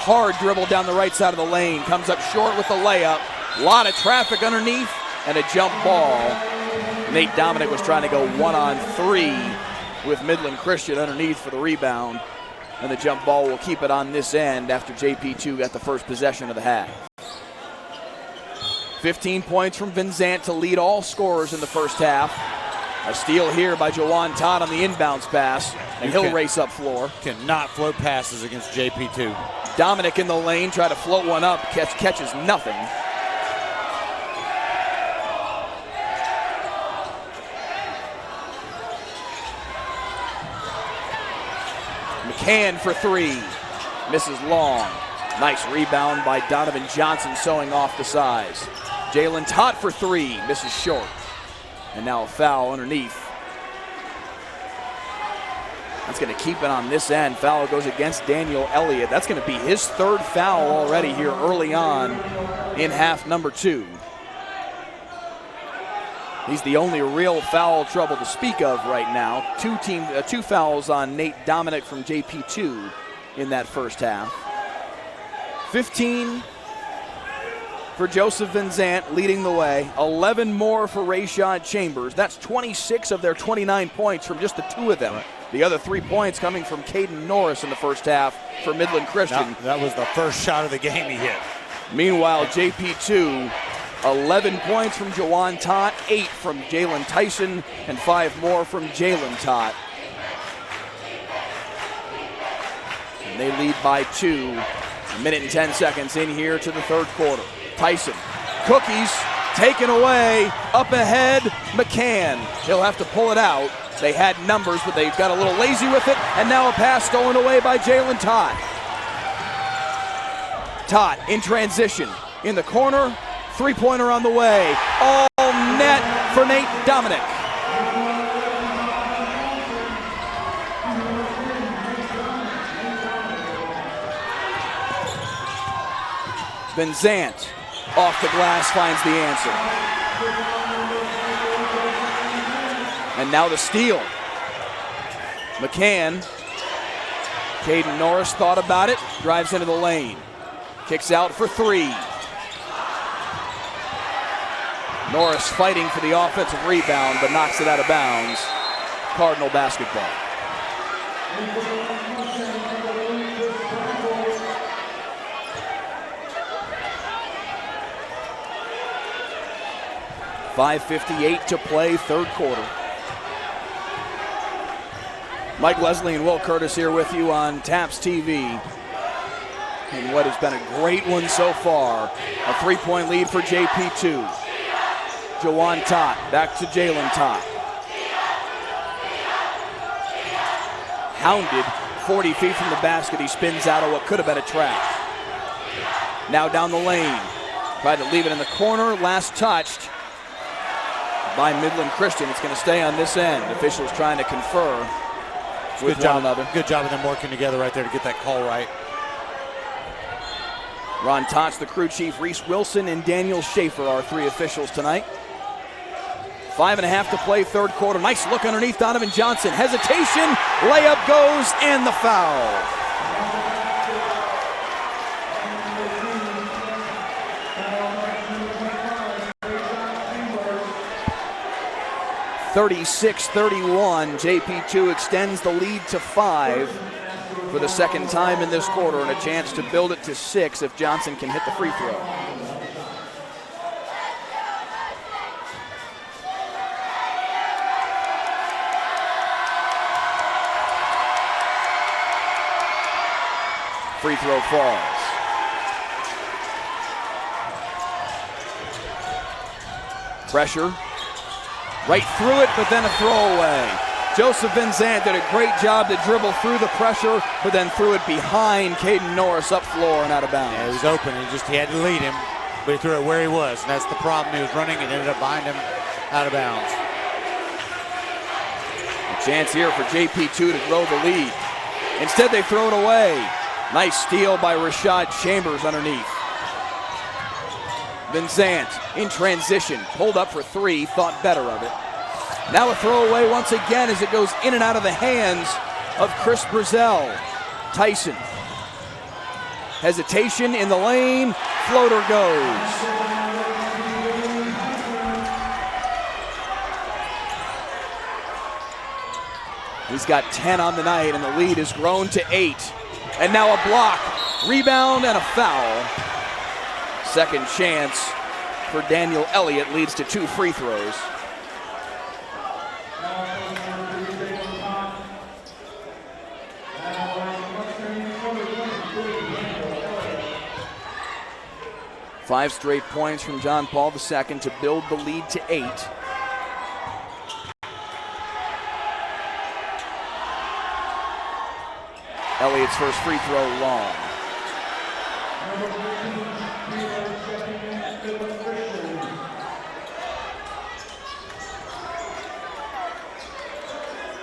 Hard dribble down the right side of the lane, comes up short with the layup. A lot of traffic underneath and a jump ball. Nate Dominic was trying to go 1-on-3 with Midland Christian underneath for the rebound. And the jump ball will keep it on this end after JP2 got the first possession of the half. 15 points from Vinzant to lead all scorers in the first half. A steal here by Jawan Todd on the inbounds pass, and he'll race up floor. Cannot float passes against JP2. Dominic in the lane, try to float one up, catches nothing. McCann for 3, misses long. Nice rebound by Donovan Johnson, sewing off the size. Jalen Todd for 3, misses short. And now a foul underneath. That's going to keep it on this end. Foul goes against Daniel Elliott. That's going to be his 3rd foul already here early on in half number 2. He's the only real foul trouble to speak of right now. 2 fouls on Nate Dominic from JP2 in that first half. 15 for Joseph Vinzant, leading the way. 11 more for Rayshad Chambers. That's 26 of their 29 points from just the 2 of them. The other 3 points coming from Caden Norris in the first half for Midland Christian. That was the first shot of the game he hit. Meanwhile, JP2, 11 points from Jawan Tott, 8 from Jalen Tyson, and 5 more from Jalen Tott. And they lead by 2. A minute and 10 seconds in here to the 3rd quarter. Tyson, cookies, taken away, up ahead, McCann. He'll have to pull it out. They had numbers, but they got a little lazy with it, and now a pass stolen away by Jalen Tott. Tott in transition, in the corner, 3-pointer on the way. All net for Nate Dominic. Vinzant off the glass finds the answer. And now the steal. McCann. Caden Norris thought about it, drives into the lane. Kicks out for 3. Norris fighting for the offensive rebound, but knocks it out of bounds. Cardinal basketball. .5:58 to play, 3rd quarter. Mike Leslie and Will Curtis here with you on TAPS TV. And what has been a great one so far. A 3-point lead for JP2. Jawan Tott, back to Jalen Tott. Hounded 40 feet from the basket. He spins out of what could have been a trap. Now down the lane. Tried to leave it in the corner. Last touched by Midland Christian. It's going to stay on this end. Officials trying to confer with one another. Good job of them working together right there to get that call right. Ron Tots, the crew chief, Reese Wilson, and Daniel Schaefer are 3 officials tonight. 5:30 to play, 3rd quarter. Nice look underneath Donovan Johnson. Hesitation, layup goes, and the foul. 36-31. JP2 extends the lead to 5 for the 2nd time in this quarter, and a chance to build it to 6 if Johnson can hit the free throw. Free throw falls. Pressure. Right through it, but then a throwaway. Joseph Van Zandt did a great job to dribble through the pressure, but then threw it behind Caden Norris up floor and out of bounds. Yeah, he was open. He had to lead him, but he threw it where he was, and that's the problem. He was running and ended up behind him, out of bounds. A chance here for JP2 to grow the lead. Instead, they throw it away. Nice steal by Rashad Chambers underneath. Van Zandt in transition, pulled up for three, thought better of it. Now a throwaway once again as it goes in and out of the hands of Chris Brazel. Tyson. Hesitation in the lane, floater goes. He's got 10 on the night and the lead has grown to 8. And now a block, rebound, and a foul. Second chance for Daniel Elliott leads to 2 free throws. Five straight points from John Paul II to build the lead to 8. Elliott's first free throw long.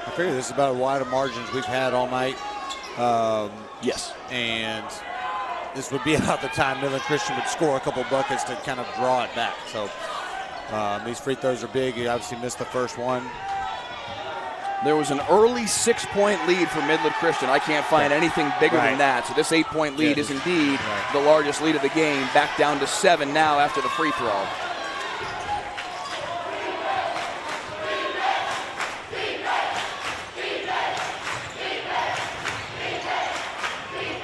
I figure this is about as wide of margins we've had all night. Yes. And this would be about the time Midland Christian would score a couple buckets to kind of draw it back. So these free throws are big. He obviously missed the first one. There was an early 6-point lead for Midland Christian. I can't find anything bigger than that. So this 8-point lead is indeed the largest lead of the game. Back down to 7 now after the free throw.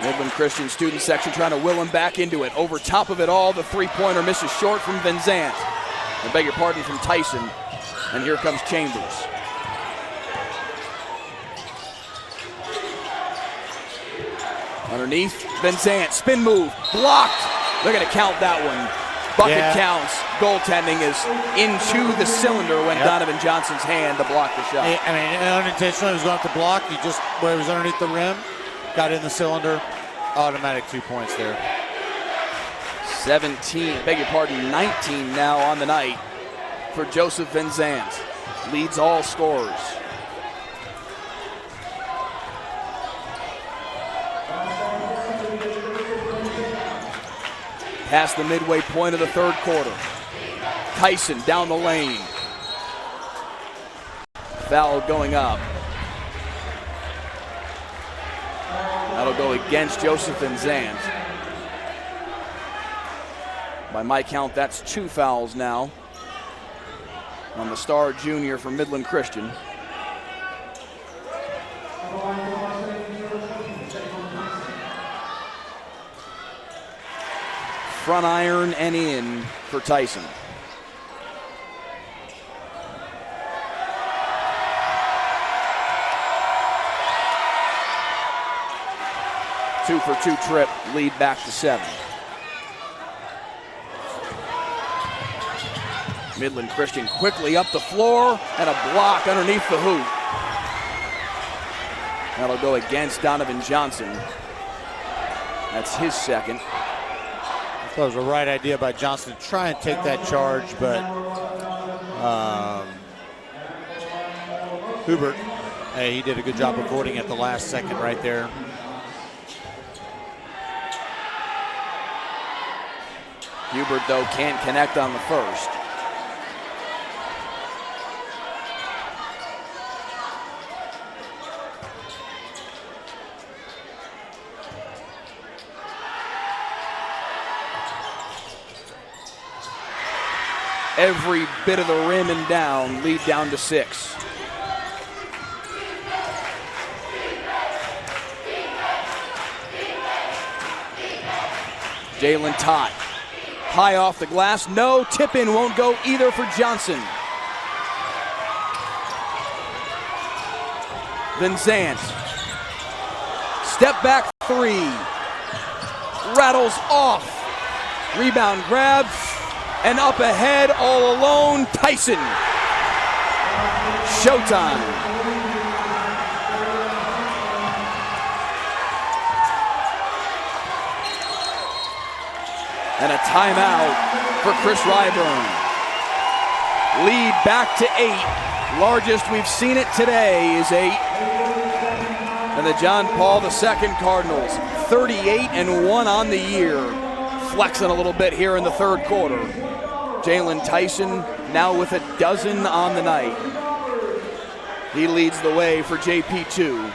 Midland Christian student section trying to will him back into it. Over top of it all, the three-pointer misses short from Van Zandt. I beg your pardon, from Tyson. And here comes Chambers. Underneath, Van Zandt, spin move, blocked. They're going to count that one. Bucket counts. Goaltending is into the cylinder when Donovan Johnson's hand to block the shot. I mean, unintentionally, he was going to block. He just, where it was underneath the rim, got in the cylinder. Automatic 2 points there. 19 now on the night for Joseph Van Zandt. Leads all scorers. Past the midway point of the third quarter. Tyson down the lane. Foul going up. That'll go against Joseph Van Zandt. By my count, that's 2 fouls now on the star junior from Midland Christian. Front iron and in for Tyson. Two for 2 trip, lead back to 7. Midland Christian quickly up the floor and a block underneath the hoop. That'll go against Donovan Johnson. That's his second. I thought it was the right idea by Johnson to try and take that charge, but Hubert, he did a good job avoiding at the last second right there. Hubert, though, can't connect on the first. Every bit of the rim and down, lead down to 6. Jalen Tott, high off the glass, no, tip in won't go either for Johnson. Van Zandt, step back 3, rattles off. Rebound grab, and up ahead, all alone, Tyson. Showtime. And a timeout for Chris Ryburn. Lead back to 8. Largest we've seen it today is 8. And the John Paul II Cardinals, 38-1 on the year. Flexing a little bit here in the third quarter. Jalen Tyson now with a dozen on the night. He leads the way for JP2.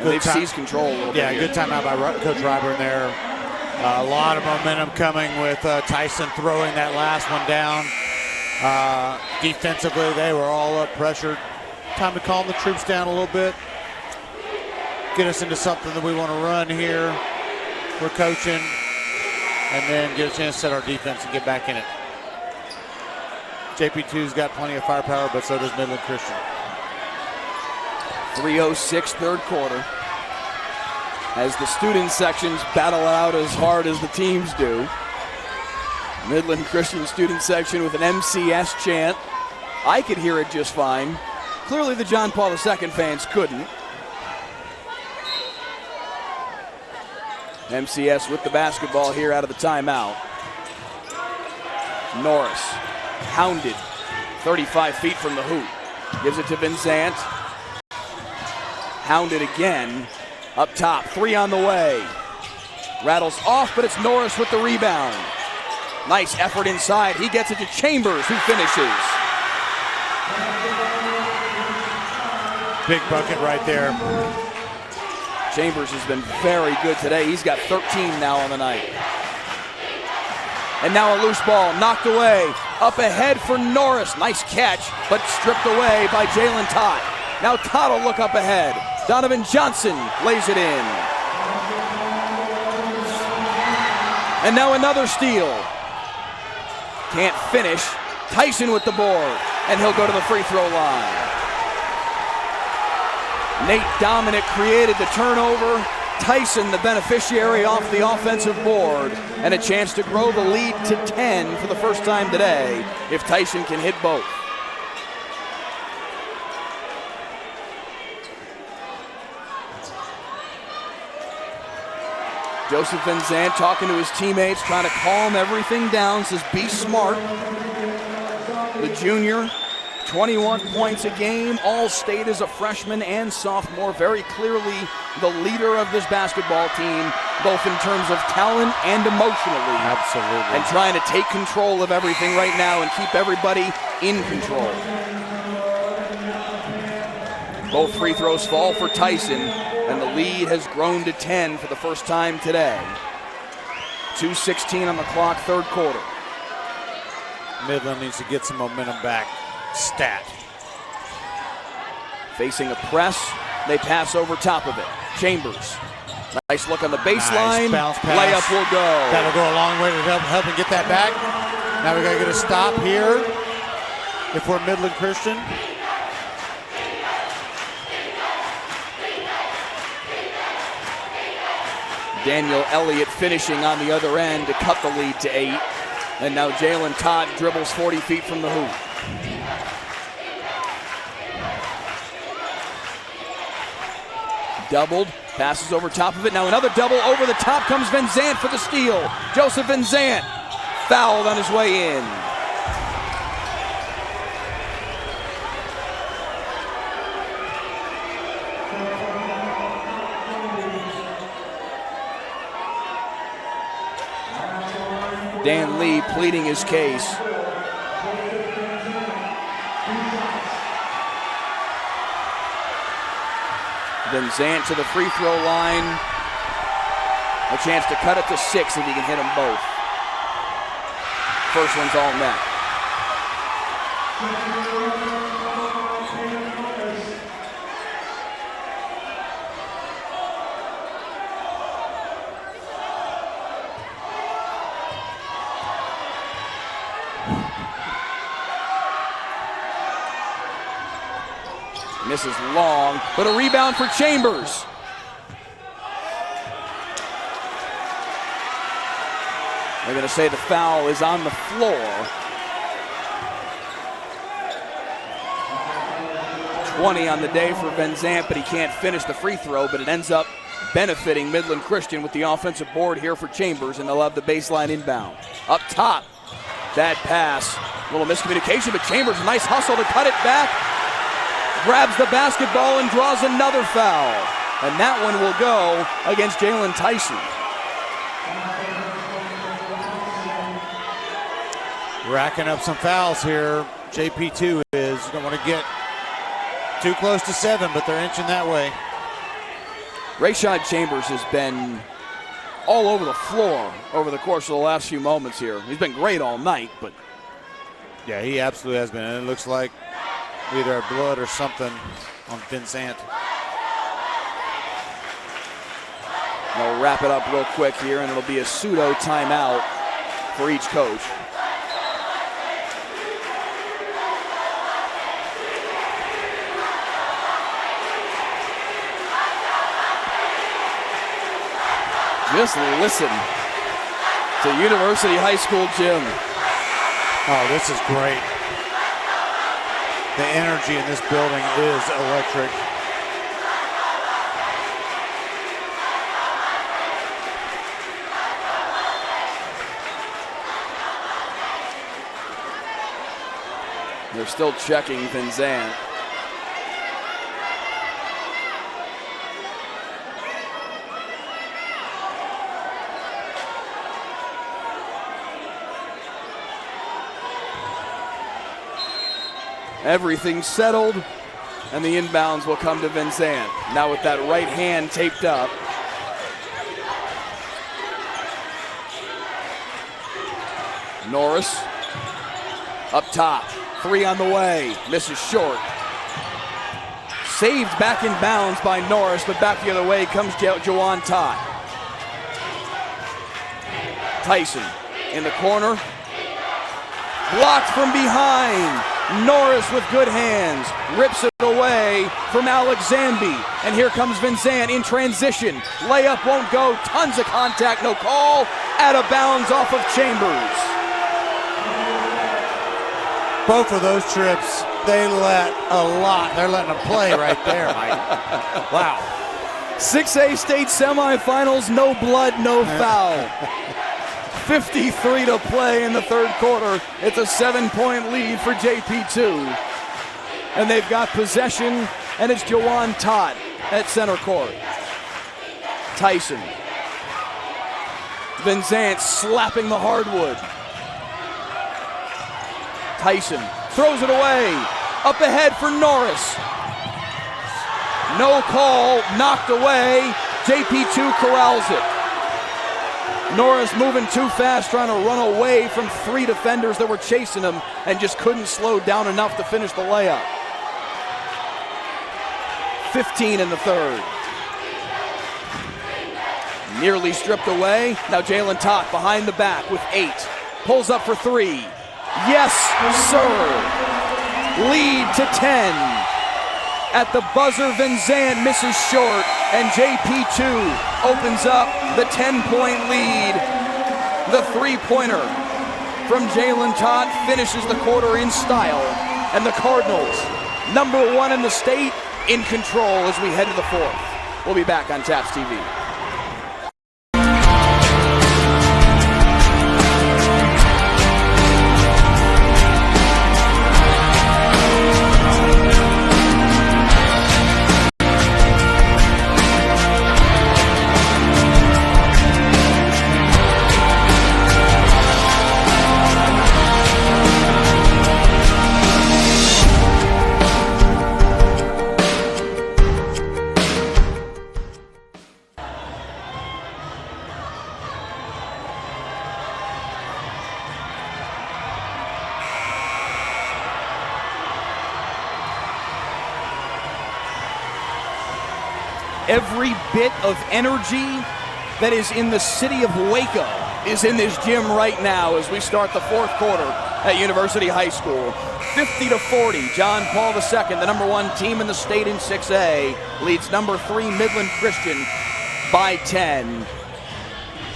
They've seized control a little bit. Yeah, good timeout by Coach Ryburn there. A lot of momentum coming with Tyson throwing that last one down. Defensively, they were all up, pressured. Time to calm the troops down a little bit. Get us into something that we want to run here. We're coaching. And then get a chance to set our defense and get back in it. JP2's got plenty of firepower, but so does Midland Christian. 3:06 third quarter. As the student sections battle out as hard as the teams do. Midland Christian student section with an MCS chant. I could hear it just fine. Clearly the John Paul II fans couldn't. MCS with the basketball here out of the timeout. Norris, hounded, 35 feet from the hoop. Gives it to Vincent. Hounded again, up top, 3 on the way. Rattles off, but it's Norris with the rebound. Nice effort inside, he gets it to Chambers, who finishes. Big bucket right there. Chambers has been very good today. He's got 13 now on the night. And now a loose ball knocked away. Up ahead for Norris. Nice catch, but stripped away by Jalen Todd. Now Todd will look up ahead. Donovan Johnson lays it in. And now another steal. Can't finish. Tyson with the board. And he'll go to the free throw line. Nate Dominic created the turnover. Tyson, the beneficiary, off the offensive board. And a chance to grow the lead to 10 for the first time today if Tyson can hit both. Joseph Vincent talking to his teammates, trying to calm everything down, says be smart. The junior, 21 points a game, all-state as a freshman and sophomore, very clearly the leader of this basketball team, both in terms of talent and emotionally. Absolutely. And trying to take control of everything right now and keep everybody in control. Both free throws fall for Tyson, and the lead has grown to 10 for the first time today. 2:16 on the clock, third quarter. Midland needs to get some momentum back. Stat. Facing a press, they pass over top of it. Chambers, nice look on the baseline. Nice bounce pass. Layup will go. That'll go a long way to help him get that back. Now we gotta get a stop here if we're Midland Christian. Daniel Elliott finishing on the other end to cut the lead to 8. And now Jalen Todd dribbles 40 feet from the hoop. Doubled, passes over top of it. Now another double, over the top comes Vincent for the steal. Joseph Vincent fouled on his way in. Dan Lee pleading his case. Vincent to the free throw line. A chance to cut it to 6 if he can hit them both. First one's all net. Misses long, but a rebound for Chambers. They're going to say the foul is on the floor. 20 on the day for Van Zandt, but he can't finish the free throw, but it ends up benefiting Midland Christian with the offensive board here for Chambers, and they'll have the baseline inbound. Up top, that pass, a little miscommunication, but Chambers, a nice hustle to cut it back, grabs the basketball and draws another foul. And that one will go against Jalen Tyson. Racking up some fouls here. JP2 is, don't want to get too close to 7, but they're inching that way. Rayshad Chambers has been all over the floor over the course of the last few moments here. He's been great all night, but yeah, he absolutely has been. And it looks like either blood or something on Van Zandt. they'll wrap it up real quick here, and it'll be a pseudo timeout for each coach. Just listen to University High School gym. Oh, this is great. The energy in this building is electric. They're still checking Van Zandt. Everything's settled, and the inbounds will come to Van Zandt. Now with that right hand taped up. Norris up top, three on the way, misses short. Saved back in bounds by Norris, but back the other way comes Jawan Todd. Tyson in the corner, blocked from behind. Norris with good hands, rips it away from Alex Zambi. And here comes Van Zandt in transition. Layup won't go, tons of contact, no call. Out of bounds off of Chambers. Both of those trips, they let a lot. They're letting them play right there, Mike. Wow. 6A state semifinals, no blood, no foul. 53 to play in the third quarter. It's a 7-point lead for JP2. And they've got possession, and it's Jawan Todd at center court. Tyson. Van Zandt slapping the hardwood. Tyson throws it away. Up ahead for Norris. No call, knocked away. JP2 corrals it. Norris moving too fast, trying to run away from three defenders that were chasing him and just couldn't slow down enough to finish the layup. 15 in the third. Nearly stripped away. Now Jalen Todd behind the back with 8. Pulls up for 3. Yes, sir. Lead to 10. At the buzzer, Van Zandt misses short, and JP2 opens up the 10-point lead. The three-pointer from Jalen Todd finishes the quarter in style, and the Cardinals, number 1 in the state, in control as we head to the fourth. We'll be back on TAPS TV. Every bit of energy that is in the city of Waco is in this gym right now as we start the fourth quarter at University High School. 50-40, John Paul II, the number 1 team in the state in 6A, leads number 3 Midland Christian by 10.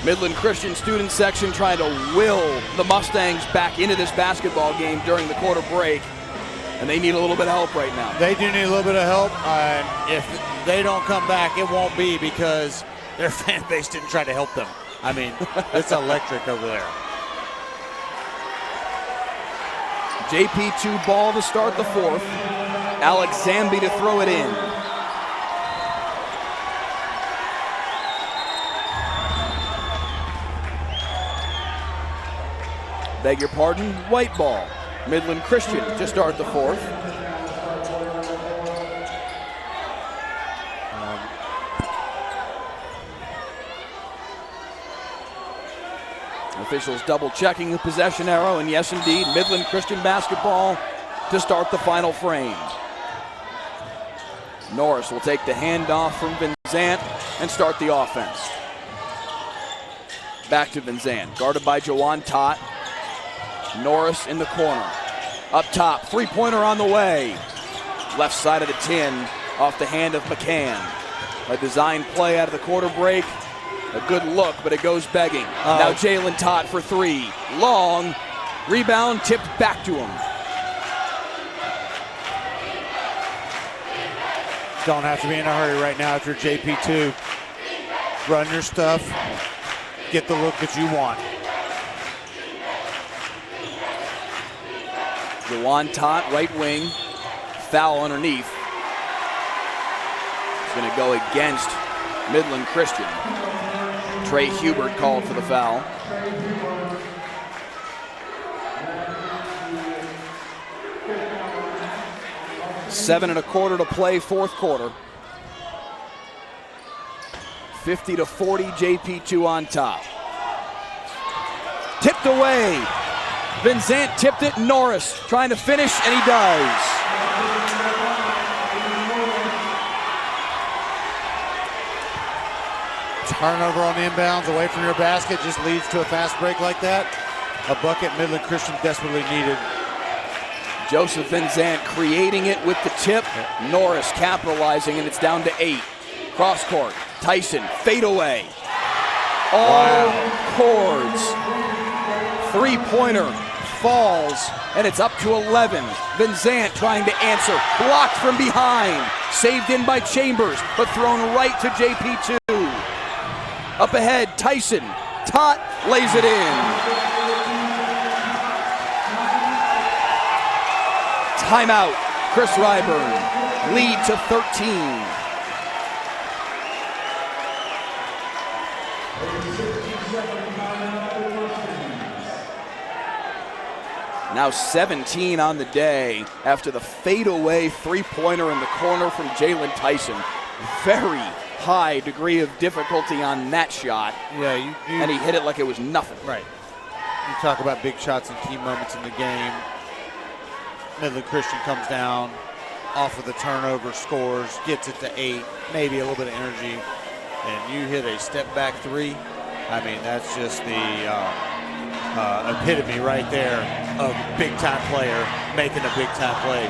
Midland Christian student section trying to will the Mustangs back into this basketball game during the quarter break, and they need a little bit of help right now. They do need a little bit of help. If they don't come back, it won't be because their fan base didn't try to help them. I mean, it's electric over there. JP2 ball to start the fourth. Alex Zambi to throw it in. Beg your pardon, white ball. Midland Christian to start the fourth. Officials double checking the possession arrow, and yes indeed, Midland Christian basketball to start the final frame. Norris will take the handoff from Vinzant and start the offense. Back to Vinzant, guarded by Jawan Tott. Norris in the corner. Up top, three-pointer on the way. Left side of the tin, off the hand of McCann. A design play out of the quarter break. A good look, but it goes begging. Now Jalen Tott for three. Long. Rebound tipped back to him. Don't have to be in a hurry right now after JP2. Run your stuff. Get the look that you want. Jawan Tott, right wing. Foul underneath. It's going to go against Midland Christian. Trey Hubert called for the foul. Seven and a quarter to play, fourth quarter. 50-40, JP2 on top. Tipped away. Vinzant tipped it. Norris trying to finish, and he does. Turnover on the inbounds away from your basket just leads to a fast break like that. A bucket Midland Christian desperately needed. Joseph Vinzant creating it with the tip. Norris capitalizing, and it's down to 8. Cross court. Tyson, fade away. All cords. Three-pointer falls, and it's up to 11. Vinzant trying to answer. Blocked from behind. Saved in by Chambers, but thrown right to JP2. Up ahead, Tyson. Tott lays it in. Timeout, Chris Ryburn. Lead to 13. Now 17 on the day after the fadeaway three-pointer in the corner from Jalen Tyson. Very high degree of difficulty on that shot. Yeah, and he hit it like it was nothing. Right. You talk about big shots and key moments in the game. Midland Christian comes down off of the turnover, scores, gets it to 8, maybe a little bit of energy, and you hit a step-back three. I mean, that's just the epitome right there of a big-time player making a big-time play.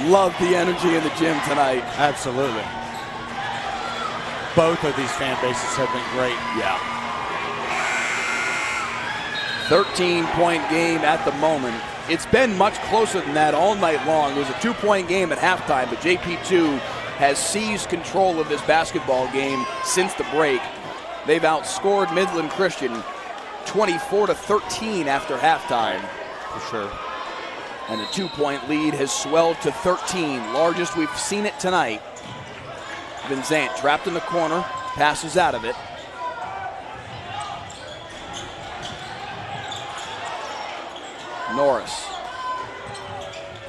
Love the energy in the gym tonight. Absolutely. Both of these fan bases have been great. Yeah. 13-point game at the moment. It's been much closer than that all night long. It was a 2-point game at halftime, but JP2 has seized control of this basketball game since the break. They've outscored Midland Christian 24-13 after halftime. For sure. And the 2-point lead has swelled to 13, largest we've seen it tonight. Vinzant trapped in the corner, passes out of it. Norris.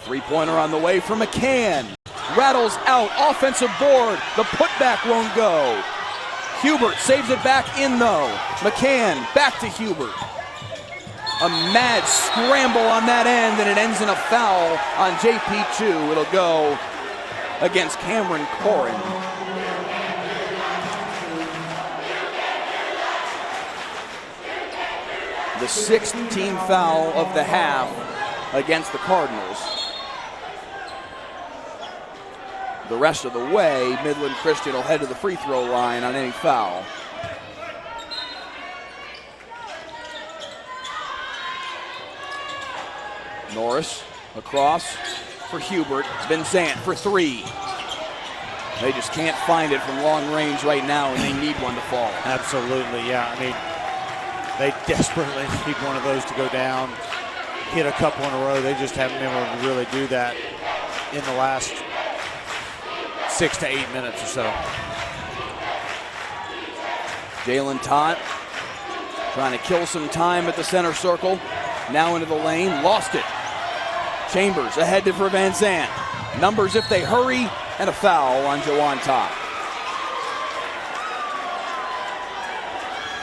Three-pointer on the way for McCann. Rattles out, offensive board. The putback won't go. Hubert saves it back in though. McCann back to Hubert. A mad scramble on that end, and it ends in a foul on JP2. It'll go against Cameron Corrin. The 6th team foul of the half against the Cardinals. the rest of the way, Midland Christian will head to the free throw line on any foul. Norris across for Hubert. Van Zandt for three. They just can't find it from long range right now, and they need one to fall. Absolutely, yeah. I mean, they desperately need one of those to go down. Hit a couple in a row. They just haven't been able to really do that in the last 6 to 8 minutes or so. Jalen Tott trying to kill some time at the center circle. Now into the lane, lost it. Chambers ahead for Van Zandt. Numbers if they hurry, and a foul on Jawan Tott.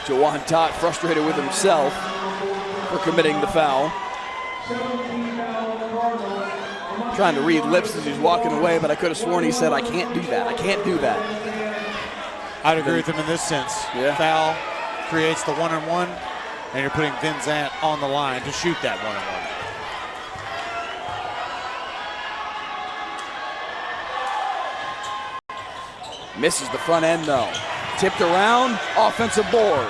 Jawan Tott frustrated with himself for committing the foul. Trying to read lips as he's walking away, but I could have sworn he said, I can't do that, I can't do that. I'd agree with him in this sense. Yeah. Foul creates the one-on-one, and you're putting Van Zandt on the line to shoot that one-on-one. Misses the front end though. Tipped around, offensive board.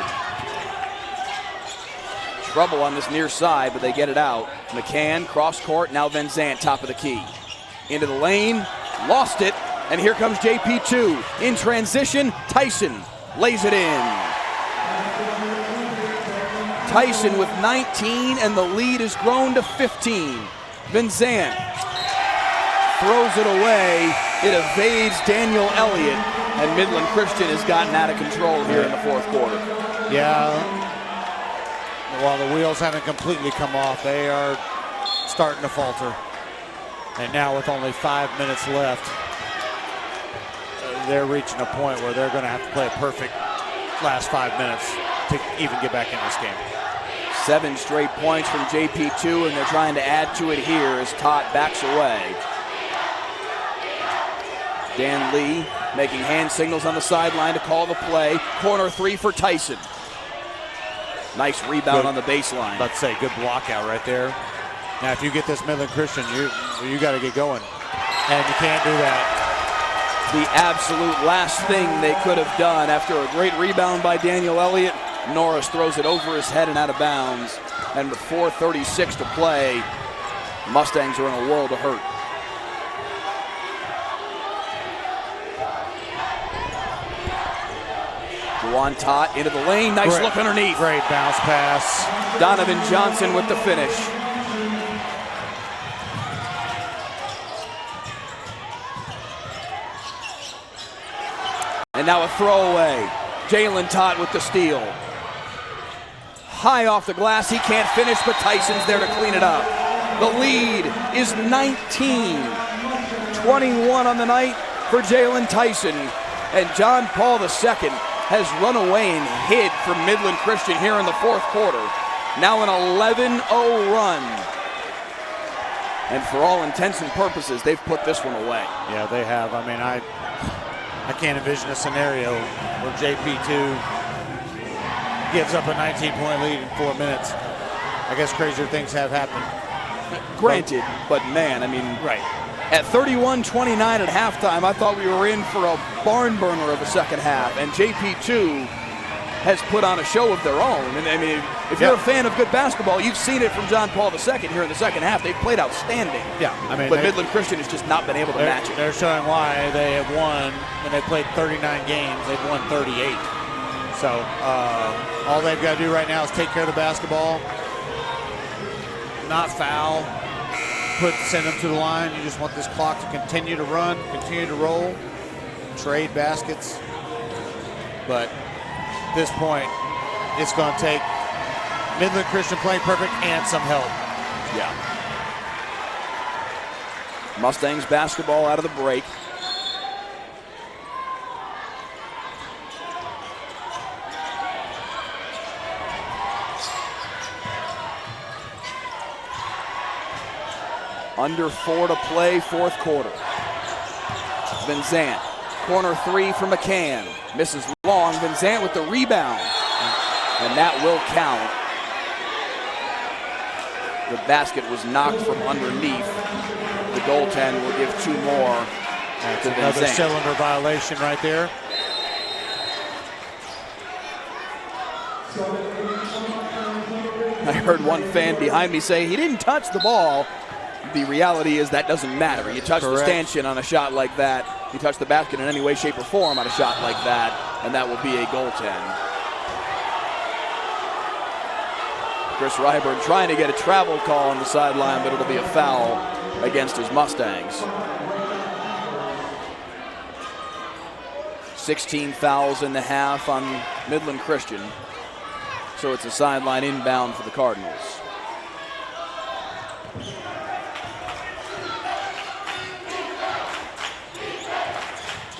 Trouble on this near side, but they get it out. McCann, cross court, now Van Zandt, top of the key. Into the lane, lost it, and here comes JP2. In transition, Tyson lays it in. Tyson with 19, and the lead has grown to 15. Van Zandt throws it away. It evades Daniel Elliott, and Midland Christian has gotten out of control here in the fourth quarter. Yeah, while the wheels haven't completely come off, they are starting to falter. And now with only 5 minutes left, they're reaching a point where they're going to have to play a perfect last 5 minutes to even get back in this game. 7 straight points from JP2, and they're trying to add to it here as Tott backs away. Dan Lee making hand signals on the sideline to call the play. Corner three for Tyson. Nice rebound on the baseline. About to say, good block out right there. Now, if you get this Midland Christian, you got to get going, and you can't do that. The absolute last thing they could have done after a great rebound by Daniel Elliott. Norris throws it over his head and out of bounds. And with 4:36 to play, Mustangs are in a world of hurt. Jawan Tott into the lane. Nice look underneath. Great bounce pass. Donovan Johnson with the finish. And now a throwaway. Jalen Tott with the steal. High off the glass. He can't finish, but Tyson's there to clean it up. The lead is 19. 21 on the night for Jalen Tyson. And John Paul II has run away and hid from Midland Christian here in the fourth quarter. Now an 11-0 run. And for all intents and purposes, they've put this one away. Yeah, they have. I mean, I can't envision a scenario where JP2 gives up a 19-point lead in 4 minutes. I guess crazier things have happened. Granted, but man, I mean, right. At 31-29 at halftime, I thought we were in for a barn burner of a second half, and JP2 has put on a show of their own. And I mean, if you're a fan of good basketball, you've seen it from John Paul II here in the second half. They've played outstanding. Yeah, I mean, but Midland Christian has just not been able to match it. They're showing why they have won. When they played 39 games, they've won 38. So all they've got to do right now is take care of the basketball, not foul, send them to the line. You just want this clock to continue to run, continue to roll, trade baskets. But at this point, it's going to take Midland Christian playing perfect and some help. Yeah. Mustangs basketball out of the break. Under 4 to play, fourth quarter. Van Zandt, corner three for McCann. Misses long. Van Zandt with the rebound. And that will count. The basket was knocked from underneath. The goaltend will give 2 more That's another cylinder violation right there. I heard one fan behind me say he didn't touch the ball. The reality is that doesn't matter. You touch the stanchion on a shot like that, you touch the basket in any way, shape, or form on a shot like that, and that will be a goaltend. Chris Ryburn trying to get a travel call on the sideline, but it'll be a foul against his Mustangs. 16 fouls in the half on Midland Christian. So it's a sideline inbound for the Cardinals.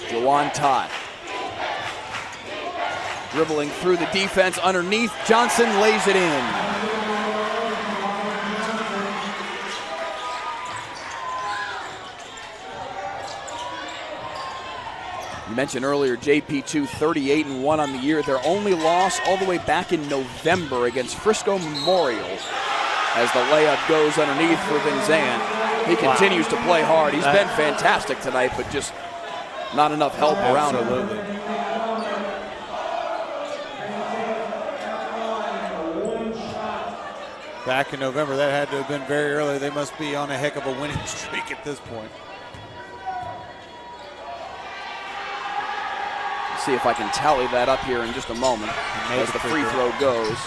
Jawan Todd. Dribbling through the defense underneath. Johnson lays it in. You mentioned earlier JP2 38-1 on the year. Their only loss all the way back in November against Frisco Memorial. As the layup goes underneath for Vinzant. He continues to play hard. He's been fantastic tonight, but just not enough help around him. Back in November, that had to have been very early. They must be on a heck of a winning streak at this point. Let's see if I can tally that up here in just a moment as the free throw goes.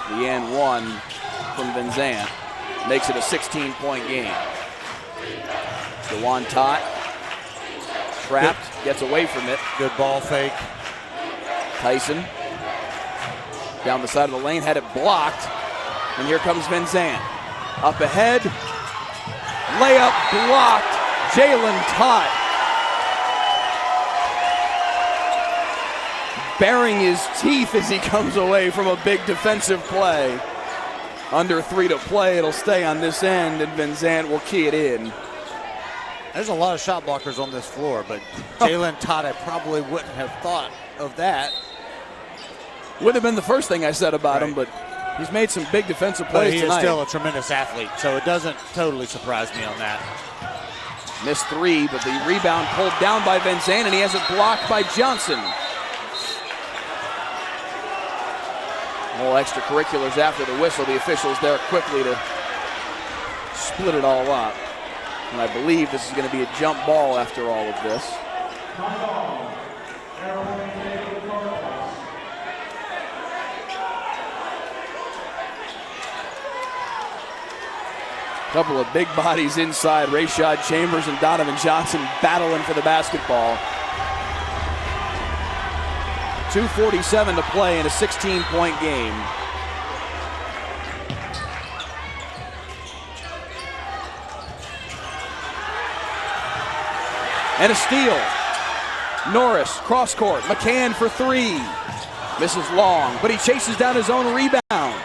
The and one from Vinzant makes it a 16-point game. Jawan Tott trapped, gets away from it. Good ball fake. Tyson down the side of the lane, had it blocked, and here comes Vinzant. Up ahead, layup blocked, Jalen Tott. Baring his teeth as he comes away from a big defensive play. Under 3 to play, it'll stay on this end, and Vinzant will key it in. There's a lot of shot blockers on this floor, but Jalen Tott, I probably wouldn't have thought of that. Would have been the first thing I said about him, but he's made some big defensive plays tonight. But he is still a tremendous athlete, so it doesn't totally surprise me on that. Missed 3, but the rebound pulled down by Vinzant, and he has it blocked by Johnson. All extracurriculars after the whistle. The officials there quickly to split it all up. And I believe this is going to be a jump ball after all of this. Couple of big bodies inside. Rayshad Chambers and Donovan Johnson battling for the basketball. 2:47 to play in a 16-point game. And a steal. Norris, cross court. McCann for 3. Misses long, but he chases down his own rebound.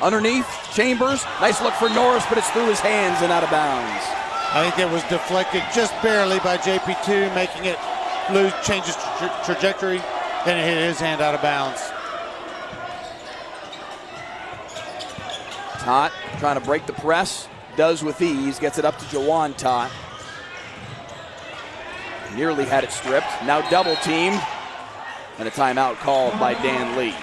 Underneath, Chambers. Nice look for Norris, but it's through his hands and out of bounds. I think it was deflected just barely by JP2, making it lose, change its trajectory. Then it hit his hand out of bounds. Tott trying to break the press. Does with ease. Gets it up to Jawan Tott. Nearly had it stripped. Now double teamed. And a timeout called by Dan Lee.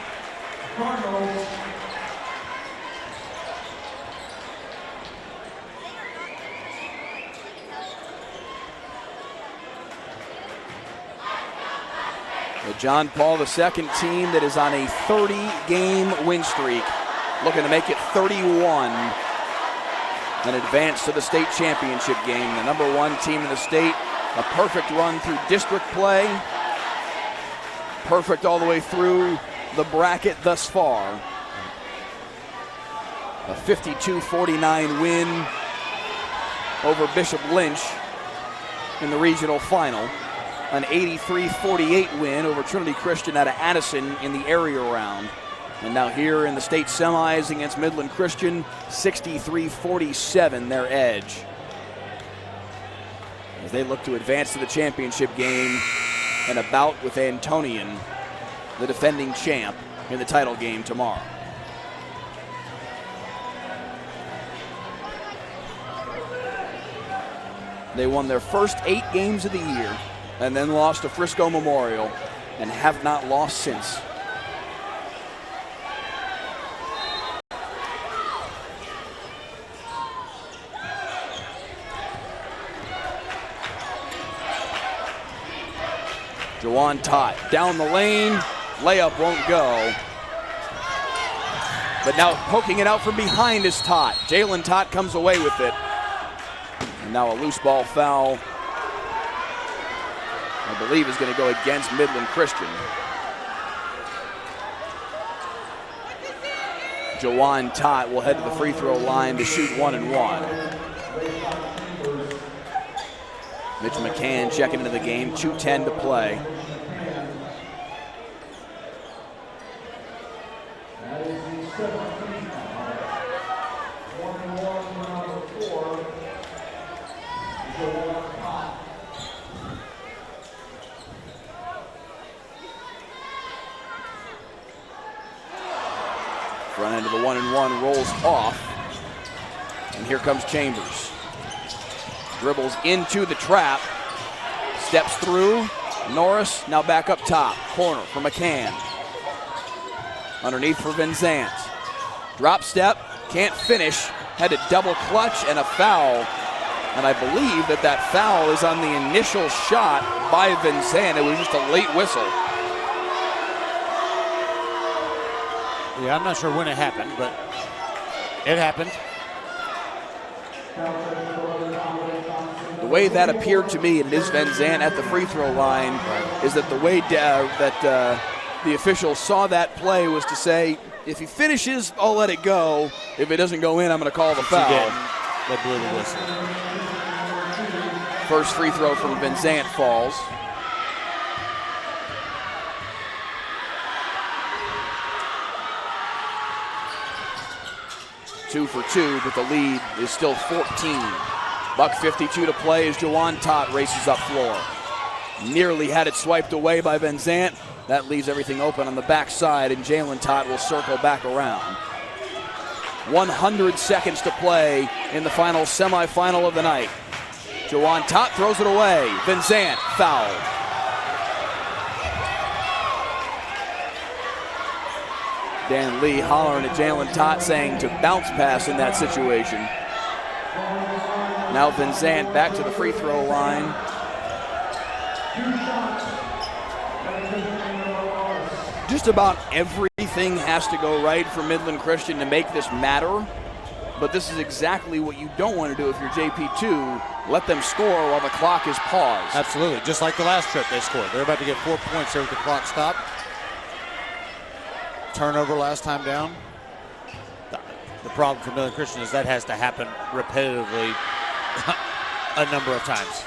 The John Paul II team that is on a 30-game win streak, looking to make it 31 and advance to the state championship game. The number 1 team in the state, a perfect run through district play, perfect all the way through the bracket thus far. A 52-49 win over Bishop Lynch in the regional final. An 83-48 win over Trinity Christian out of Addison in the area round. And now here in the state semis against Midland Christian, 63-47 their edge. As they look to advance to the championship game and a bout with Antonian, the defending champ, in the title game tomorrow. They won their first 8 games of the year and then lost to Frisco Memorial and have not lost since. Jawan Tott down the lane, layup won't go. But now poking it out from behind is Tott. Jalen Tott comes away with it. And now a loose ball foul, I believe, is going to go against Midland Christian. Jawan Tott will head to the free throw line to shoot 1 and 1. Mitch McCann checking into the game, 2:10 to play. That is the 17th foul. 1 and 1 for number 4. Jawan Tott. Front end of the 1 and 1 rolls off. And here comes Chambers. Dribbles into the trap. Steps through. Norris now back up top. Corner for McCann. Underneath for Van Zandt. Drop step. Can't finish. Had to double clutch and a foul. And I believe that foul is on the initial shot by Van Zandt. It was just a late whistle. Yeah, I'm not sure when it happened, but it happened. The way that appeared to me, and it is Van Zandt at the free throw line, is that the way the official saw that play was to say, if he finishes, I'll let it go. If it doesn't go in, I'm going to call the foul. They blew the whistle. First free throw from Van Zandt falls. Two for two, but the lead is still 14. Buck 52 to play as Jawan Tott races up floor. Nearly had it swiped away by Van Zandt. That leaves everything open on the backside, and Jalen Tott will circle back around. 100 seconds to play in the final semifinal of the night. Jawan Tott throws it away. Van Zandt fouled. Dan Lee hollering at Jalen Tott, saying to bounce pass in that situation. Now Van Zandt back to the free throw line. Just about everything has to go right for Midland Christian to make this matter. But this is exactly what you don't want to do if you're JP2. Let them score while the clock is paused. Absolutely, just like the last trip they scored. They're about to get 4 points here with the clock stopped. Turnover last time down. The problem for Midland Christian is that has to happen repetitively a number of times.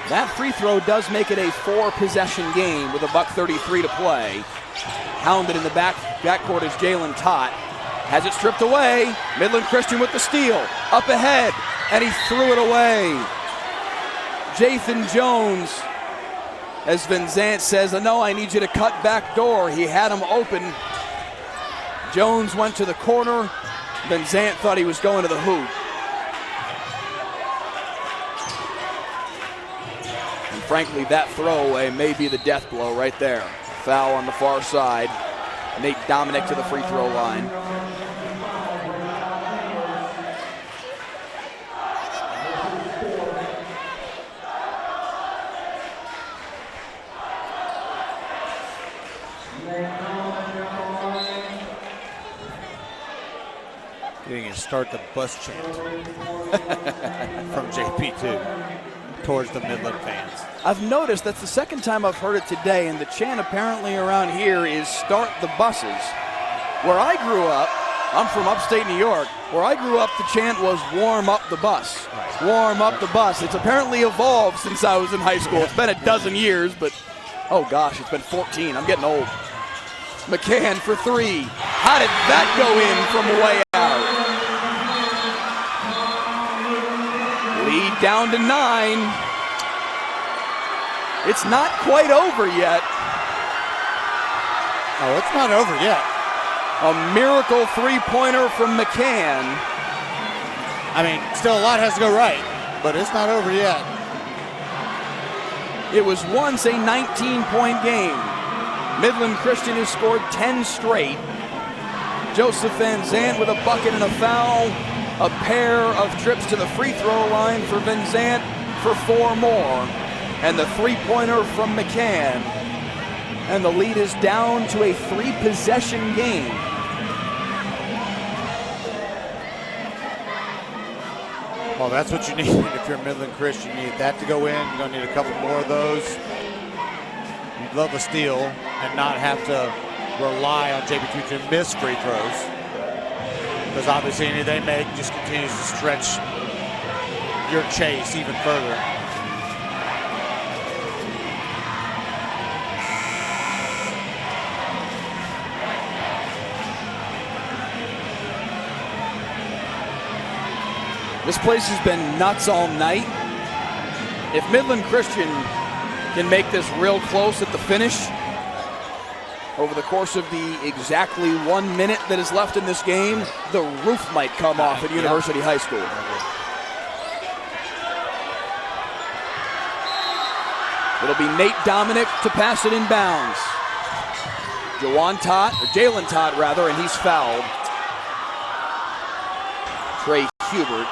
That free throw does make it a 4-possession game with a buck 33 to play. Hounded in the backcourt is Jalen Tott. Has it stripped away. Midland Christian with the steal. Up ahead, and he threw it away. Jathan Jones, as Van Zandt says, no, I need you to cut back door. He had him open. Jones went to the corner. Van Zandt thought he was going to the hoop. And frankly, that throwaway may be the death blow right there. Foul on the far side. Nate Dominic to the free throw line. Getting to start the bus chant from JP2 towards the Midland fans. I've noticed that's the second time I've heard it today, and the chant apparently around here is start the buses. Where I grew up, I'm from upstate New York, where I grew up the chant was warm up the bus. Warm up the bus. It's apparently evolved since I was in high school. It's been a dozen years, but oh gosh, it's been 14. I'm getting old. McCann for three. How did that go in from way out? Lead down to 9. It's not quite over yet. Oh, it's not over yet. A miracle three-pointer from McCann. I mean, still a lot has to go right. but it's not over yet. It was once a 19-point game. Midland Christian has scored 10 straight. Joseph Van Zandt with a bucket and a foul. A pair of trips to the free throw line for Van Zandt for 4 more. And the three-pointer from McCann. And the lead is down to a 3-possession game. Well, that's what you need if you're Midland Christian. You need that to go in. You're going to need a couple more of those. You'd love a steal and not have to rely on JP2 to miss free throws. Because obviously any they make just continues to stretch your chase even further. This place has been nuts all night. If Midland Christian can make this real close at the finish, over the course of the exactly 1 minute that is left in this game, the roof might come off at University High School. It'll be Nate Dominic to pass it in bounds. Jalen Todd rather, and he's fouled. Trey Hubert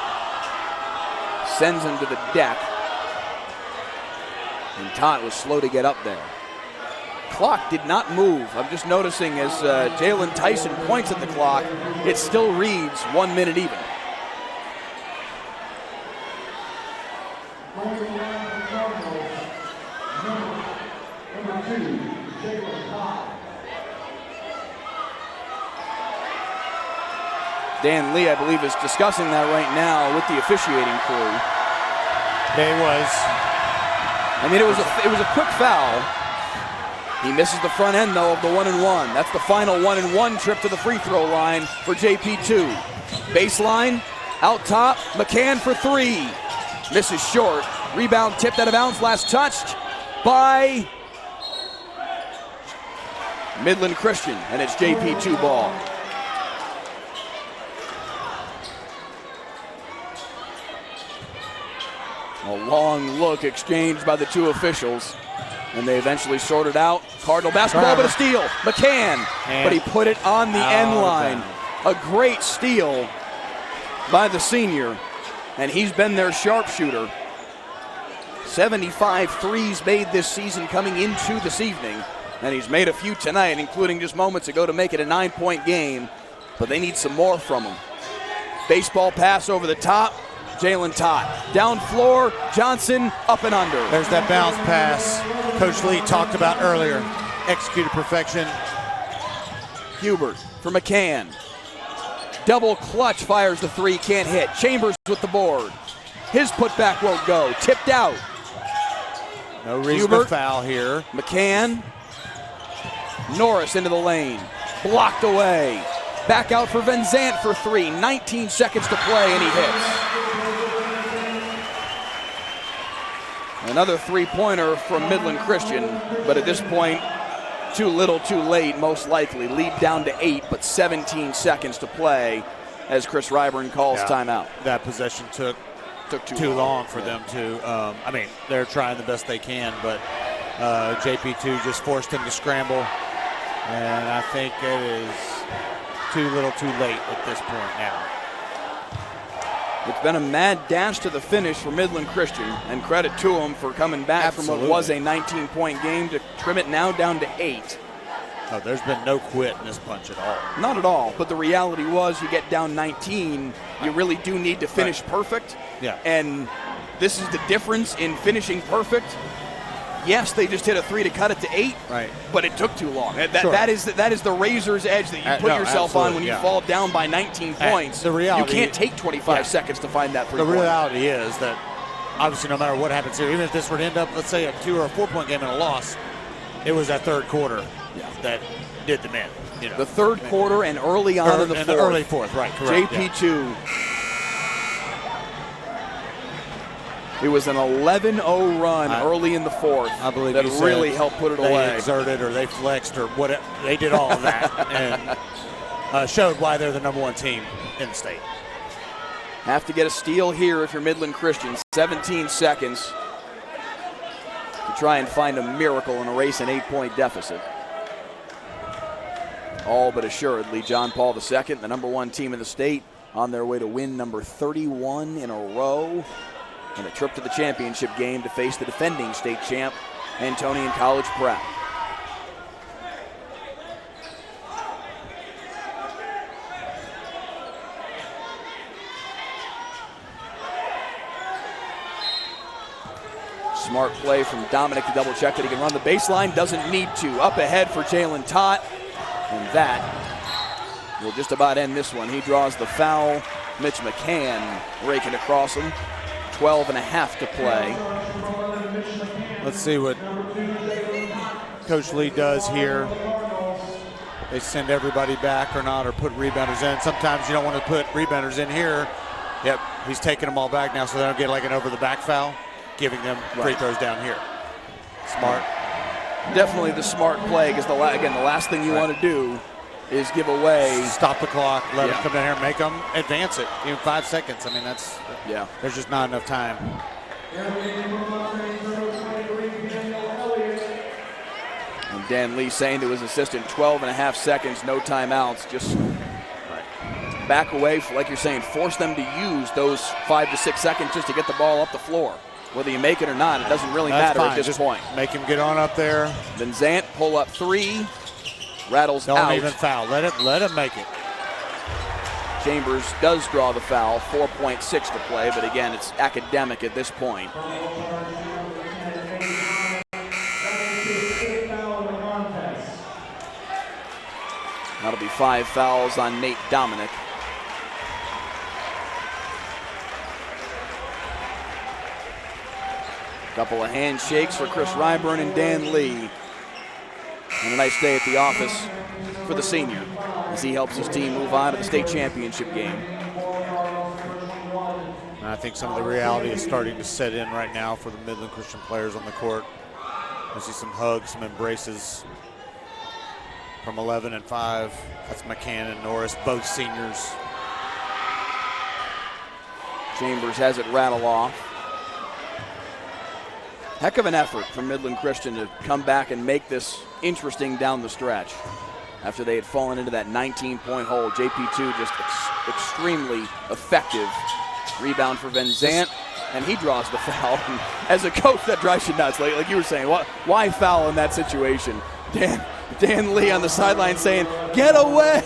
sends him to the deck. And Todd was slow to get up there. Clock did not move. I'm just noticing as Jalen Tyson points at the clock, it still reads 1 minute even. Dan Lee, I believe, is discussing that right now with the officiating crew. It was. I mean, it was a quick foul. He misses the front end, though, of the 1-and-1. That's the final 1-and-1 trip to the free throw line for JP2. Baseline, out top, McCann for 3. Misses short. Rebound tipped out of bounds, last touched by Midland Christian, and it's JP2 ball. A long look exchanged by the two officials, and they eventually sorted out. Cardinal basketball, but a steal. McCann, but he put it on the end line. A great steal by the senior, and he's been their sharpshooter. 75 threes made this season coming into this evening, and he's made a few tonight, including just moments ago to make it a 9-point game, but they need some more from him. Baseball pass over the top. Jalen Todd. Down floor, Johnson up and under. There's that bounce pass Coach Lee talked about earlier. Executed perfection. Hubert for McCann. Double clutch, fires the 3, can't hit. Chambers with the board. His putback won't go. Tipped out. No reason to foul here. McCann. Norris into the lane. Blocked away. Back out for Van Zandt for 3. 19 seconds to play, and he hits. Another three-pointer from Midland Christian, but at this point, too little, too late, most likely. Lead down to 8, but 17 seconds to play as Chris Ryburn calls timeout. That possession took too long for them to. I mean, they're trying the best they can, but JP2 just forced them to scramble, and I think it is too little, too late at this point now. It's been a mad dash to the finish for Midland Christian, and credit to them for coming back from what was a 19-point game to trim it now down to 8. Oh, there's been no quit in this bunch at all. Not at all, but the reality was you get down 19, you really do need to finish perfect. Yeah. And this is the difference in finishing perfect. Yes, they just hit a 3 to cut it to 8, right? But it took too long. That is the razor's edge that you put yourself on when you fall down by 19 points. The reality, you can't take 25 seconds to find that 3 The reality is that obviously no matter what happens here, even if this were to end up, let's say, a 2 or a 4-point game and a loss, it was that third quarter that did them in. You know. The third quarter and early on in the fourth. The early fourth, right, correct. JP2. It was an 11-0 run early in the fourth. I believe that really helped put it away. They exerted or they flexed or whatever. They did all of that and showed why they're the #1 team in the state. Have to get a steal here if you're Midland Christian. 17 seconds to try and find a miracle and erase an 8-point deficit. All but assuredly, John Paul II, the #1 team in the state, on their way to win number 31 in a row and a trip to the championship game to face the defending state champ, Antonian College Prep. Smart play from Dominic to double check that he can run the baseline. Doesn't need to. Up ahead for Jalen Tott. And that will just about end this one. He draws the foul. Mitch McCann raking across him. 12 and a half to play. Let's see what Coach Lee does here. They send everybody back or not, or put rebounders in. Sometimes you don't want to put rebounders in here. Yep, he's taking them all back now so they don't get like an over-the-back foul, giving them free throws down here. Smart. Definitely the smart play, because the last thing you want to do is give away. Stop the clock, let them come down here and make them advance it. Even 5 seconds. I mean, that's, there's just not enough time. And Dan Lee saying to his assistant, 12 and a half seconds, no timeouts. Just back away, like you're saying, force them to use those 5 to 6 seconds just to get the ball up the floor. Whether you make it or not, it doesn't really matter at this point. Make him get on up there. Van Zant, pull up 3, rattles out. Don't even foul. Let him make it. Chambers does draw the foul, 4.6 to play, but again, it's academic at this point. That'll be 5 fouls on Nate Dominic. Couple of handshakes for Chris Ryburn and Dan Lee. And a nice day at the office for the senior as he helps his team move on to the state championship game. And I think some of the reality is starting to set in right now for the Midland Christian players on the court. I see some hugs, some embraces from 11 and 5. That's McCann and Norris, both seniors. Chambers has it rattle off. Heck of an effort from Midland Christian to come back and make this interesting down the stretch. After they had fallen into that 19-point hole, JP2 just extremely effective. Rebound for Van Zant, and he draws the foul. And as a coach, that drives you nuts. Like you were saying, why foul in that situation? Dan Lee on the sideline saying, get away.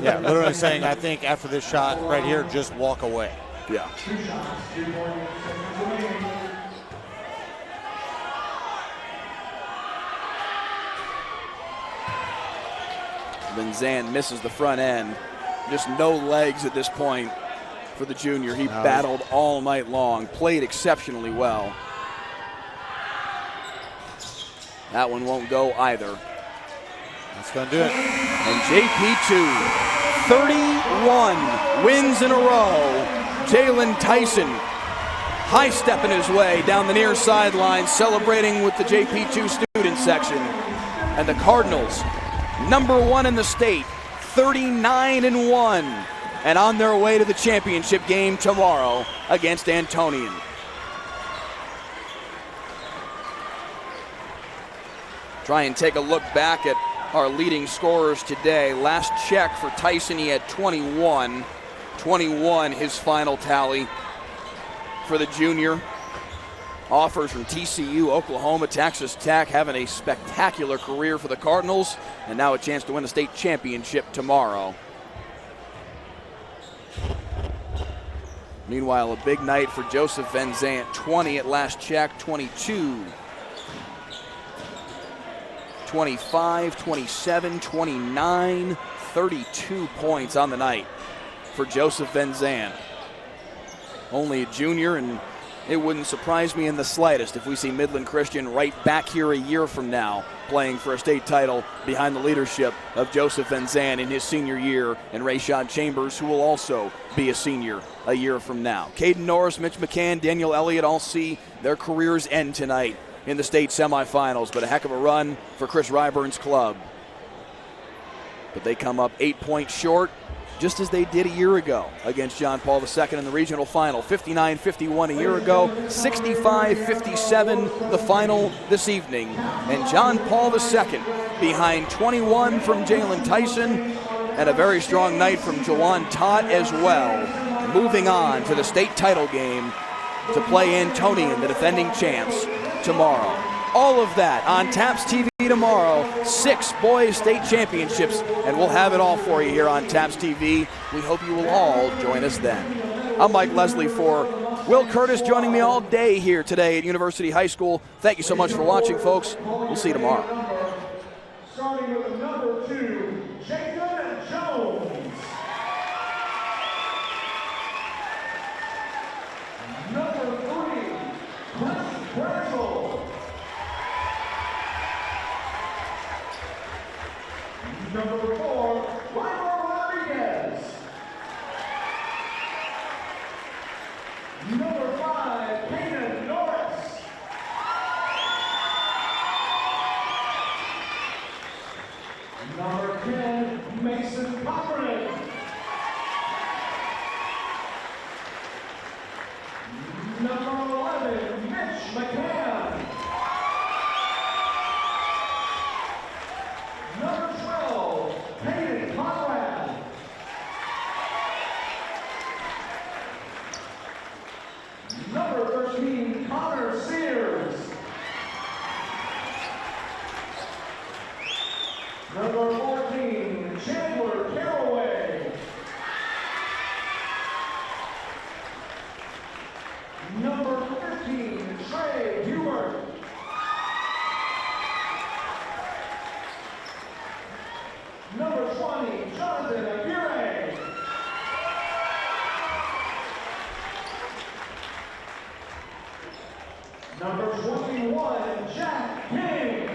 Yeah, literally saying, I think after this shot right here, just walk away. Yeah. Van Zant misses the front end. Just no legs at this point for the junior. He battled all night long, played exceptionally well. That one won't go either. That's going to do it. And JP2, 31 wins in a row. Jalen Tyson high-stepping his way down the near sideline, celebrating with the JP2 student section. And the Cardinals, #1 in the state, 39-1, and on their way to the championship game tomorrow against Antonian. Try and take a look back at our leading scorers today. Last check for Tyson, he had 21. 21 his final tally for the junior. Offers from TCU, Oklahoma, Texas Tech, having a spectacular career for the Cardinals, and now a chance to win the state championship tomorrow. Meanwhile, a big night for Joseph Van Zant. 20 at last check, 22, 25, 27, 29, 32 points on the night for Joseph Van Zant. Only a junior, and it wouldn't surprise me in the slightest if we see Midland Christian right back here a year from now playing for a state title behind the leadership of Joseph Van Zant in his senior year and Rayshad Chambers, who will also be a senior a year from now. Caden Norris, Mitch McCann, Daniel Elliott all see their careers end tonight in the state semifinals, but a heck of a run for Chris Ryburn's club. But they come up 8 points short just as they did a year ago against John Paul II in the regional final. 59-51 a year ago, 65-57 the final this evening. And John Paul II behind 21 from Jalen Tyson, and a very strong night from Jawan Todd as well, moving on to the state title game to play Antonian, the defending champs, tomorrow. All of that on TAPS TV tomorrow. 6 boys state championships, and we'll have it all for you here on TAPS TV. We hope you will all join us then. I'm Mike Leslie for Will Curtis, joining me all day here today at University High School. Thank you so much for watching, folks. We'll see you tomorrow. Starting with number 2, Jacob Jones. Number 3, Chris Brazel. Number 4, Ryder Rodriguez. Number 5, Kaden Norris. Number 10, Mason Cochran. Number 11, Mitch McCann. Number 12, Hayden Conrad. Number 13, Connor Sears. Number 14, Chandler Caraway. Number 15, Trey Hubert. Number 20, Jonathan Aguirre. Number 21, Jack King.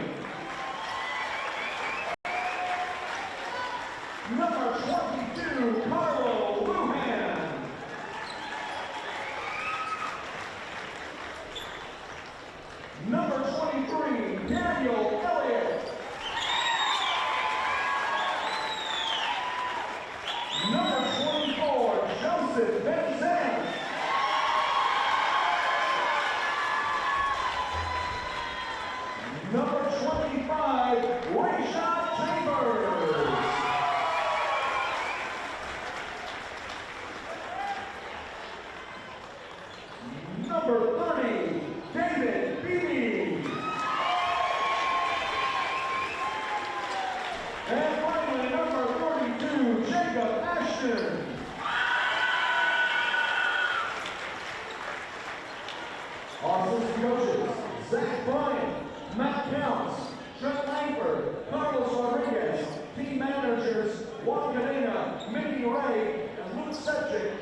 Number 22, Carlo Lujan. Number 23, Daniel Elliott. Number 24, Joseph Vincent. Number 25, Rayshon Chambers. Number 30, David Beebe. And finally, number 42, Jacob Ashton. Our assistant coaches, Zach Bryant, Matt Counts, Trent Langford, Carlos Rodriguez, team managers, Juan Cadena, Mickey Ray, and Luke Sepchick.